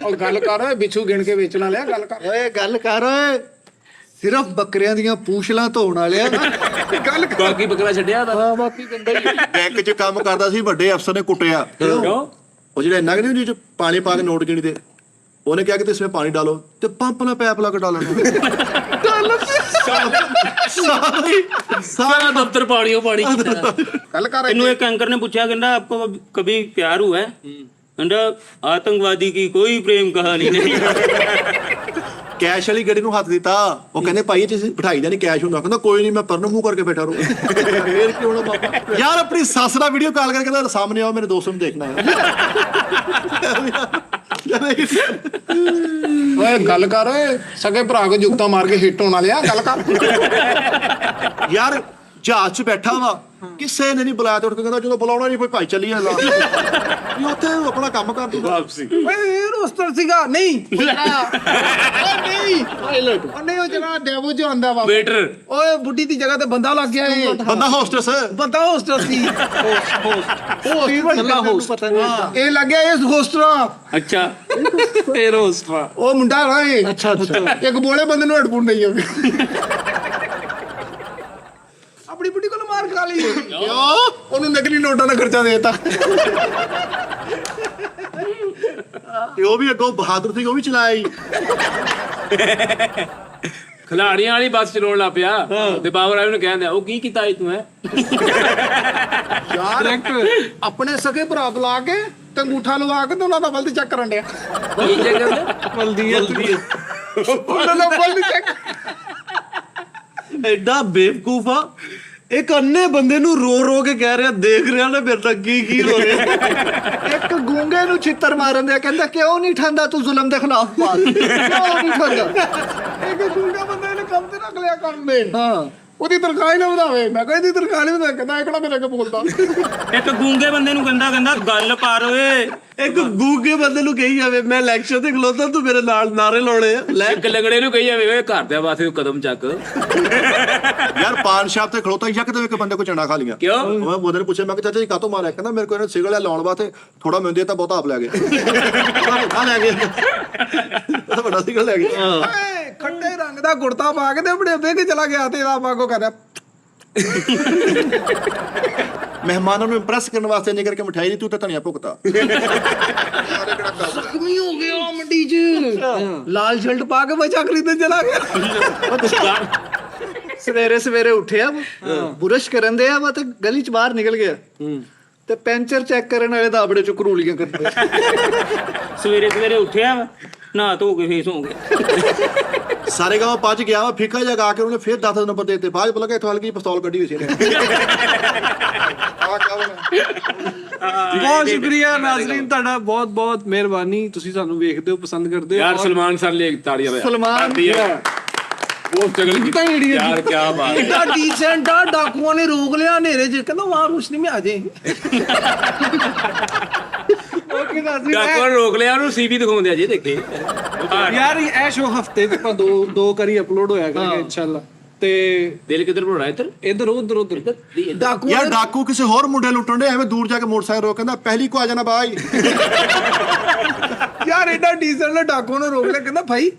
ਉਹ ਗੱਲ ਕਰ ਓਏ, ਬਿੱਛੂ ਗਿਣ ਕੇ ਵੇਚਣ ਵਾਲਿਆ ਗੱਲ ਕਰ। ਓਏ ਗੱਲ ਕਰ ਓਏ, ਸਿਰਫ ਬੱਕਰਿਆਂ ਦੀਆਂ ਪੂਛਲਾਂ ਧੋਣ ਵਾਲਿਆ। ਗੱਲ ਕਰ। ਬਾਕੀ ਬੱਕਰਾ ਛੱਡਿਆ ਤਾਂ ਹਾਂ ਬਾਕੀ ਗੰਦਾ ਹੀ। ਬੈਂਕ 'ਚ ਕੰਮ ਕਰਦਾ ਸੀ, ਵੱਡੇ ਅਫਸਰ ਨੇ ਕੁੱਟਿਆ। ਕਿਉਂ? ਉਹ ਜਿਹੜਾ ਇੰਨਾ ਕਿ ਨਹੀਂ ਜੀ ਪਾਣੀ ਪਾ ਕੇ ਨੋਟ ਗਿਣੀ ਦੇ, ਉਹਨੇ ਕਿਹਾ ਕਿ इसमें पानी डालो ਤੇ ਪੰਪ ਨਾਲ ਪੈਪ ਲਾ ਕੇ ਡਾਲਣਾ। ਸਾਰਾ ਦਫ਼ਤਰ ਪਾਣੀ ਪਾਣੀ। ਗੱਲ ਕਰ। ਇਹਨੂੰ ਇੱਕ ਐਂਕਰ ਨੇ ਪੁੱਛਿਆ, ਕਹਿੰਦਾ ਆਪਕੋ ਕभी प्यार हुआ है? ਕਹਿੰਦਾ आतंकवादी की कोई प्रेम कहानी नहीं। ਕੈਸ਼ ਵਾਲੀ ਗੱਡੀ ਨੂੰ ਹੱਥ ਦਿੱਤਾ। ਉਹ ਕਹਿੰਦੇ ਭਾਈ ਇਹ 'ਚ ਬਿਠਾਈ ਦਾ ਨਹੀਂ ਕੈਸ਼ ਹੁੰਦਾ। ਕਹਿੰਦਾ ਕੋਈ ਨਹੀਂ, ਮੈਂ ਪਰਨ ਮੂੰਹ ਕਰਕੇ ਬੈਠਾ ਰਹੂੰ। ਫੇਰ ਕੀ ਹੋਣਾ ਬਾਬਾ? ਯਾਰ ਆਪਣੀ ਸੱਸ ਦਾ ਵੀਡੀਓ ਕਾਲ ਕਰਕੇ ਕਹਿੰਦਾ ਸਾਹਮਣੇ ਆਓ, ਮੇਰੇ ਦੋਸਤ ਨੂੰ ਦੇਖਣਾ ਹੈ। ਓਏ ਗੱਲ ਕਰ ਓਏ, ਸਗੇ ਭਰਾ ਕੋ ਜੁਗਤਾ ਮਾਰ ਕੇ ਹਿੱਟ ਹੋਣ ਵਾਲਿਆ ਗੱਲ ਕਰ। ਯਾਰ ਜਹਾਜ਼ 'ਚ ਬੈਠਾ ਵਾ, ਕਿਸੇ ਨੇ ਨਹੀਂ ਬੁਲਾਇਆ ਤੇ ਉੱਠ ਕੇ ਕਹਿੰਦਾ ਜਦੋਂ ਬੁਲਾਉਣਾ ਨਹੀਂ ਕੋਈ ਭਾਈ ਚੱਲੀ ਜਾਂਦਾ। ਵੀ ਉੱਥੇ ਆਪਣਾ ਕੰਮ ਕਰ ਦੂਗਾ। ਵਾਪਸੀ ਓਏ ਰੋਸਟਰ ਸੀਗਾ ਨਹੀਂ। ਓਏ ਨਹੀਂ ਪਾਇਲਟ। ਉਹ ਨਹੀਂ, ਉਹ ਜਿਹੜਾ ਡੈਵੋ ਜੋ ਆਂਦਾ ਵਾ ਵੇਟਰ। ਓਏ ਬੁੱਢੀ ਦੀ ਜਗ੍ਹਾ ਤੇ ਬੰਦਾ ਲੱਗ ਗਿਆ ਏ। ਬੰਦਾ ਹੋਸਟਸ। ਬੰਦਾ ਹੋਸਟਰ ਸੀ। ਕੱਲਾ ਹੋਸਟ ਪਤਾ ਨਹੀਂ। ਇਹ ਲੱਗਿਆ ਇਸ ਹੋਸਟਰ। ਅੱਛਾ, ਇਹ ਰੋਸਟਰਾ। ਉਹ ਮੁੰਡਾ ਨਾ ਇਹ। ਅੱਛਾ ਅੱਛਾ। ਇੱਕ ਬੋਲੇ ਬੰਦੇ ਨੂੰ ਹੈਡਫੋਨ ਨਹੀਂ ਆਵੇ। ਆਪਣੀ ਬੁੱਢੀ ਕੋਲ ਮਾਰ ਖਾ ਲਈ। ਕਿਉਂ? ਉਹਨੂੰ ਨਕਲੀ ਨੋਟਾਂ ਦਾ ਖਰਚਾ ਦੇਤਾ। ਤੇ ਉਹ ਵੀ ਅੱਗੋਂ ਬਹਾਦਰ ਸਿੰਘ, ਉਹ ਵੀ ਚਲਾਈ। ਖਿਲਾੜੀਆਂ ਵਾਲੀ ਬੱਸ ਚਲਾਉਣ ਲੱਗ ਪਿਆ ਤੇ ਬਾਬਰ ਆਏ ਨੂੰ ਕਹਿੰਦੇ ਉਹ ਕੀ ਕੀਤਾ ਤੂੰ ਹੈ? ਯਾਰ ਆਪਣੇ ਸਕੇ ਭਰਾ ਬੁਲਾ ਕੇ ਤੇ ਅੰਗੂਠਾ ਲਵਾ ਕੇ ਤੇ ਉਹਨਾਂ ਦਾ ਬਲਦ ਚੈੱਕ ਕਰਨ ਡਿਆ। ਕੀ ਕਹਿੰਦੇ? ਬਲਦੀ ਉਹਨਾਂ ਦਾ ਬਲਦ ਚੈੱਕ। ਐਡਾ ਬੇਵਕੂਫ ਆ, ਇੱਕ ਅੰਨੇ ਬੰਦੇ ਨੂੰ ਰੋ ਰੋ ਕੇ ਕਹਿ ਰਿਹਾ, ਦੇਖ ਰਿਹਾ ਨਾ ਮੇਰੇ ਨਾਲ ਕੀ ਹੋ ਰਿਹਾ। ਇੱਕ ਗੂੰਗੇ ਨੂੰ ਛਿੱਤਰ ਮਾਰਨ ਦਿਆ, ਕਹਿੰਦਾ ਕਿਉਂ ਨਹੀਂ ਠੰਦਾ ਤੂੰ ਜ਼ੁਲਮ ਦੇ ਖਿਲਾਫ ਬਾਤ? ਕਿਉਂ ਨਹੀਂ ਠੰਦਾ? ਇੱਕ ਗੁੰਡਾ ਬੰਦੇ ਨੇ ਕੰਮ ਤੇ ਰੱਖ ਲਿਆ ਕਰਨ ਦੇ। ਹਾਂ ਉਹਦੀ ਤਨਖਾਹ ਨਾ ਵਧਾਵੇ। ਮੈਂ ਕਿਹਾ ਇਹਦੀ ਤਨਖਾਹ ਨਹੀਂ ਵਧਾ। ਕਹਿੰਦਾ ਇਹ ਕਿਹੜਾ ਮੇਰੇ ਅੱਗੇ ਬੋਲਦਾ। ਇੱਕ ਗੂੰਗੇ ਬੰਦੇ ਨੂੰ ਕਹਿੰਦਾ ਗੱਲ ਕਰ ਓਏ। ਇੱਕ ਗੂਗੇ ਬੰਦੇ ਨੂੰ ਕਹੀ ਜਾਵੇ ਮੈਂ ਇਲੈਕਸ਼ਨ ਤੇ ਖਲੋਤਾ, ਤੂੰ ਮੇਰੇ ਨਾਲ ਨਾਰੇ ਲਾਉਣੇ ਆ ਲੈ। ਇੱਕ ਲੰਗੜੇ ਨੂੰ ਕਹੀ ਜਾਵੇ ਓਏ ਘਰ ਦੇ ਵਾਸਤੇ ਕਦਮ ਚੱਕ। ਯਾਰ ਪਾਨ ਸ਼ਾਪ ਤੇ ਖਲੋਤਾ ਹੀ ਕਿਤੇ ਇੱਕ ਬੰਦੇ ਕੋ ਚੰਡਾ ਖਾ ਲਿਆ। ਕਿਉਂ? ਮੈਂ ਉਹਦੇ ਨੂੰ ਪੁੱਛਿਆ, ਮੈਂ ਕਿਹਾ ਚਾਚਾ ਜੀ ਕਾਤੋਂ ਮਾਰਿਆ? ਕਹਿੰਦਾ ਮੇਰੇ ਕੋਲ ਇਹਨੇ ਸਿਗਲ ਲਾਉਣ ਵਾਸਤੇ ਥੋੜਾ ਮੈਨੂੰ ਦੇ ਤਾਂ ਬਹੁਤਾ ਆਪ ਲੈ ਗਏ। ਆ ਲੈ ਗਏ, ਉਹ ਵੱਡਾ ਸਿਗਲ ਲੈ ਗਿਆ। ਏ ਖੱਟੇ ਰੰਗ ਦਾ ਕੁੜਤਾ ਪਾ ਕੇ ਤੇ ਆਪਣੇ ਵੇਖ ਚਲਾ ਗਿਆ ਤੇ ਇਹਦਾ ਮਾਗੋ ਕਹਿੰਦਾ ਮਹਿਮਾਨਾਂ ਨੂੰ ਇੰਪ੍ਰੈਸ ਕਰਨ ਵਾਸਤੇ ਨਹੀਂ ਕਰਕੇ ਮਠਾਈ ਦੀ ਤੂੰ ਤਾਂ ਧਨੀਆ ਭੁਗਤਾ। ਜ਼ਖਮੀ ਹੋ ਗਿਆ ਮੰਡੀ 'ਚ। ਲਾਲ ਸ਼ਰਟ ਪਾ ਕੇ ਬੱਚਾ ਖਰੀਦਣ ਚਲਾ ਗਿਆ। ਸਵੇਰੇ ਸਵੇਰੇ ਉੱਠਿਆ ਬੁਰਸ਼ ਕਰਨ ਦੇ ਆ ਵਾ ਤੇ ਗਲੀ ਚ ਬਾਹਰ ਨਿਕਲ ਗਿਆ ਤੇ ਪੈਂਚਰ ਚੈੱਕ ਕਰਨ ਵਾਲੇ ਦਾਬੜੇ ਚ ਕਰੂਲੀਆਂ ਕਰਦੇ। ਸਵੇਰੇ ਉੱਠਿਆ ਵਾ, ਨਹਾ ਧੋ ਕੇ ਫੇਸ ਹੋ ਗਿਆ। ਸਾਰੇ ਗਾਵਾਂ ਪੱਜ ਗਿਆ ਵਾ, ਫਿੱਕਾ ਜਿਹਾ ਗਾ ਕੇ ਉਹਨੇ ਫੇਰ 10 ਨੰਬਰ ਦੇ ਦਿੱਤੇ। ਬਾਅਦ ਪਤਾ ਕਿ ਇੱਥੋਂ ਹਲਕੀ ਪਿਸਤੌਲ ਕੱਢੀ ਹੋਈ ਸੀ ਇਹਨੇ। ਬਹੁਤ ਸ਼ੁਕਰੀਆ ਨਾਜ਼ਰੀਨ, ਤੁਹਾਡਾ ਬਹੁਤ ਬਹੁਤ ਮਿਹਰਬਾਨੀ। ਤੁਸੀਂ ਸਾਨੂੰ ਵੇਖਦੇ ਹੋ, ਪਸੰਦ ਕਰਦੇ ਹੋ। ਯਾਰ ਸਲਮਾਨ ਖਾਨ ਲਈ ਤਾੜੀਆਂ ਬਜਾ। ਸਲਮਾਨ ਬਹੁਤ ਸਟਰਗਲ ਕੀਤਾ ਯਾਰ, ਕੀ ਬਾਤ। ਕਿੰਨਾ ਡੀਸੈਂਟ ਆ। ਡਾਕੂਆਂ ਨੇ ਰੋਕ ਲਿਆ ਹਨੇਰੇ 'ਚ। ਕਹਿੰਦਾ ਵਾਹ ਰੋਸ਼ਨੀ ਮੇ ਆ ਜੇ। ਡਾਕਟਰ ਰੋਕ ਲਿਆ, ਉਹਨੂੰ ਸੀਵੀ ਦਿਖਾਉਂਦੇ ਆ ਜੀ। ਦੇਖੇ ਯਾਰ ਇਹ ਸ਼ੋ ਹਫਤੇ ਤੇ ਆਪਾਂ ਦੋ ਕਰੀ ਅਪਲੋਡ ਹੋਇਆ ਕਰਾਂਗੇ ਇਨਸ਼ਾਅੱਲਾ। ਤੇ ਦਿਲ ਕਿੱਧਰ ਬਣਾਉਣਾ ਇੱਧਰ ਇਧਰ ਉਧਰ ਡਾਕੂ ਯਾਰ ਡਾਕੂ ਕਿਸੇ ਹੋਰ ਮੁੰਡੇ ਲੁੱਟਣ ਦੇ ਐਵੇਂ ਦੂਰ ਜਾ ਕੇ ਮੋਟਰਸਾਈਕਲ ਰੋਕ ਕਹਿੰਦਾ ਪਹਿਲੀ ਕੋ ਆ ਜਾਣਾ ਬਾਈ। ਯਾਰ ਐਡਾ ਡੀਜ਼ਲ ਨੇ ਡਾਕੂ ਨੂੰ ਰੋਕ ਲਿਆ ਕਹਿੰਦਾ ਭਾਈ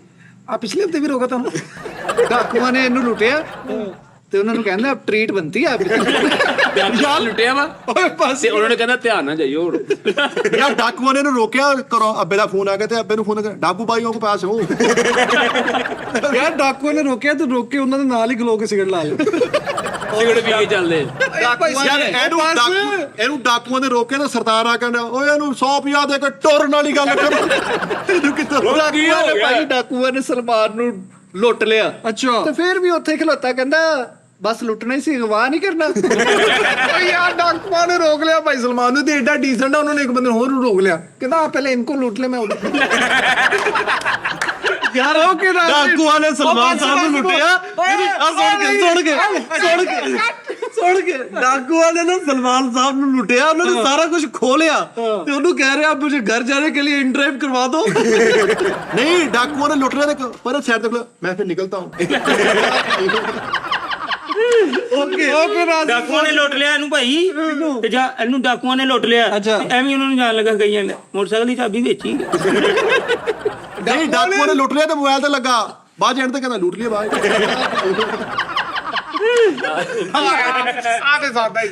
ਆ ਪਿਛਲੇ ਹਫਤੇ ਵੀ ਰੋਕਾ ਤੁਹਾਨੂੰ। ਡਾਕੂਆਂ ਨੇ ਇਹਨੂੰ ਲੁੱਟਿਆ ਤੇ ਉਹਨਾਂ ਨੂੰ ਕਹਿੰਦਾ ਟ੍ਰੀਟ ਬੰਤੀ ਆ ਯਾਰ ਲੁੱਟਿਆ ਵਾ ਤੇ ਉਹਨਾਂ ਨੇ ਕਹਿੰਦਾ ਧਿਆਨ ਨਾਲ ਜਾਈਓ ਹੁਣ। ਯਾਰ ਡਾਕੂਆਂ ਨੇ ਇਹਨੂੰ ਰੋਕਿਆ ਕਰੋ ਅੱਬੇ ਦਾ ਫੋਨ ਆ ਗਿਆ ਤੇ ਅੱਬੇ ਨੂੰ ਫੋਨ ਕਰ ਡਾਕੂ ਬਾਈਆਂ ਕੋ ਪਾਸ ਹੋ। ਯਾਰ ਡਾਕੂ ਨੇ ਰੋਕਿਆ ਤੇ ਰੋਕ ਕੇ ਉਹਨਾਂ ਦੇ ਨਾਲ ਹੀ ਗਲੋ ਕੇ ਸਿਗਰਟ ਲਾ ਲਿਆ। ਸਿਗਰਟ ਪੀ ਕੇ ਚੱਲਦੇ ਯਾਰ ਇਹਨੂੰ ਡਾਕੂਆਂ ਨੇ ਰੋਕਿਆ ਤੇ ਸਰਦਾਰ ਆ ਕਹਿੰਦਾ ਓਏ ਇਹਨੂੰ 150 ਦੇ ਕੇ ਟੁਰਨ ਵਾਲੀ ਗੱਲ ਕਰ। ਇਹਨੂੰ ਕਿੱਥੇ ਡਾਕੂਆਂ ਨੇ ਭਾਈ ਡਾਕੂਆਂ ਨੇ ਸਲਮਾਨ ਨੂੰ ਲੁੱਟ ਲਿਆ ਅੱਛਾ ਤੇ ਫਿਰ ਵੀ ਉੱਥੇ ਖਲੋਤਾ ਕਹਿੰਦਾ ਬਸ ਲੁੱਟਣਾ ਹੀ ਸੀ ਗਵਾਹ ਨਹੀਂ ਕਰਨਾ। ਓ ਯਾਰ ਡਾਕੂਆਂ ਨੇ ਰੋਕ ਲਿਆ ਭਾਈ ਸਲਮਾਨ ਨੂੰ ਤੇ ਐਡਾ ਡੀਸੈਂਟ ਆ ਉਹਨਾਂ ਨੇ ਇੱਕ ਬੰਦੇ ਨੂੰ ਹੋਰ ਰੋਕ ਲਿਆ ਕਹਿੰਦਾ ਆ ਪਹਿਲੇ ਇਨਕੋ ਲੁੱਟ ਲੈ ਮੈਂ ਯਾਰ ਉਹ ਕਿ ਡਾਕੂਆਂ ਨੇ ਸਲਮਾਨ ਸਾਹਿਬ ਨੂੰ ਲੁੱਟਿਆ ਸੁਣ ਕੇ ਡਾਕੂਆਂ ਨੇ ਨਾ ਸਲਮਾਨ ਸਾਹਿਬ ਨੂੰ ਲੁੱਟਿਆ ਉਹਨਾਂ ਨੇ ਸਾਰਾ ਕੁਝ ਖੋਲਿਆ ਤੇ ਉਹਨੂੰ ਕਹਿ ਰਿਹਾ ਮੁਝੇ ਘਰ ਜਾਣੇ ਕੇ ਲਈ ਇਨਡਰਾਈਵ ਕਰਵਾ ਦੋ। ਨਹੀਂ ਡਾਕੂਆਂ ਨੇ ਲੁੱਟ ਲਿਆ ਤੇ ਪਰ ਸਾਈਡ ਤੇ ਮੈਂ ਫਿਰ ਨਿਕਲਤਾ ਹੂੰ। ਓਕੇ ਰਾਜ ਡਾਕੂਆਂ ਨੇ ਲੁੱਟ ਲਿਆ ਇਹਨੂੰ ਭਾਈ ਤੇ ਜਾਂ ਇਹਨੂੰ ਡਾਕੂਆਂ ਨੇ ਲੁੱਟ ਲਿਆ ਅੱਛਾ। ਤੇ ਐਵੇਂ ਉਹਨਾਂ ਨੂੰ ਜਾਣ ਲੱਗਾ ਕਹੀ ਜਾਂਦਾ ਮੋਟਰਸਾਈਕਲ ਦੀ ਚਾਬੀ ਵੇਚੀ। ਨਹੀਂ ਡਾਕੂਆਂ ਨੇ ਲੁੱਟ ਲਿਆ ਤੇ ਮੋਬਾਈਲ ਤੇ ਲੱਗਾ ਬਾਅਦ ਐਂਡ ਤੇ ਕਹਿੰਦਾ ਲੁੱਟ ਲਿਆ ਬਾਅਦ। ਆ ਤੇ ਸਾਦਾ ਹੀ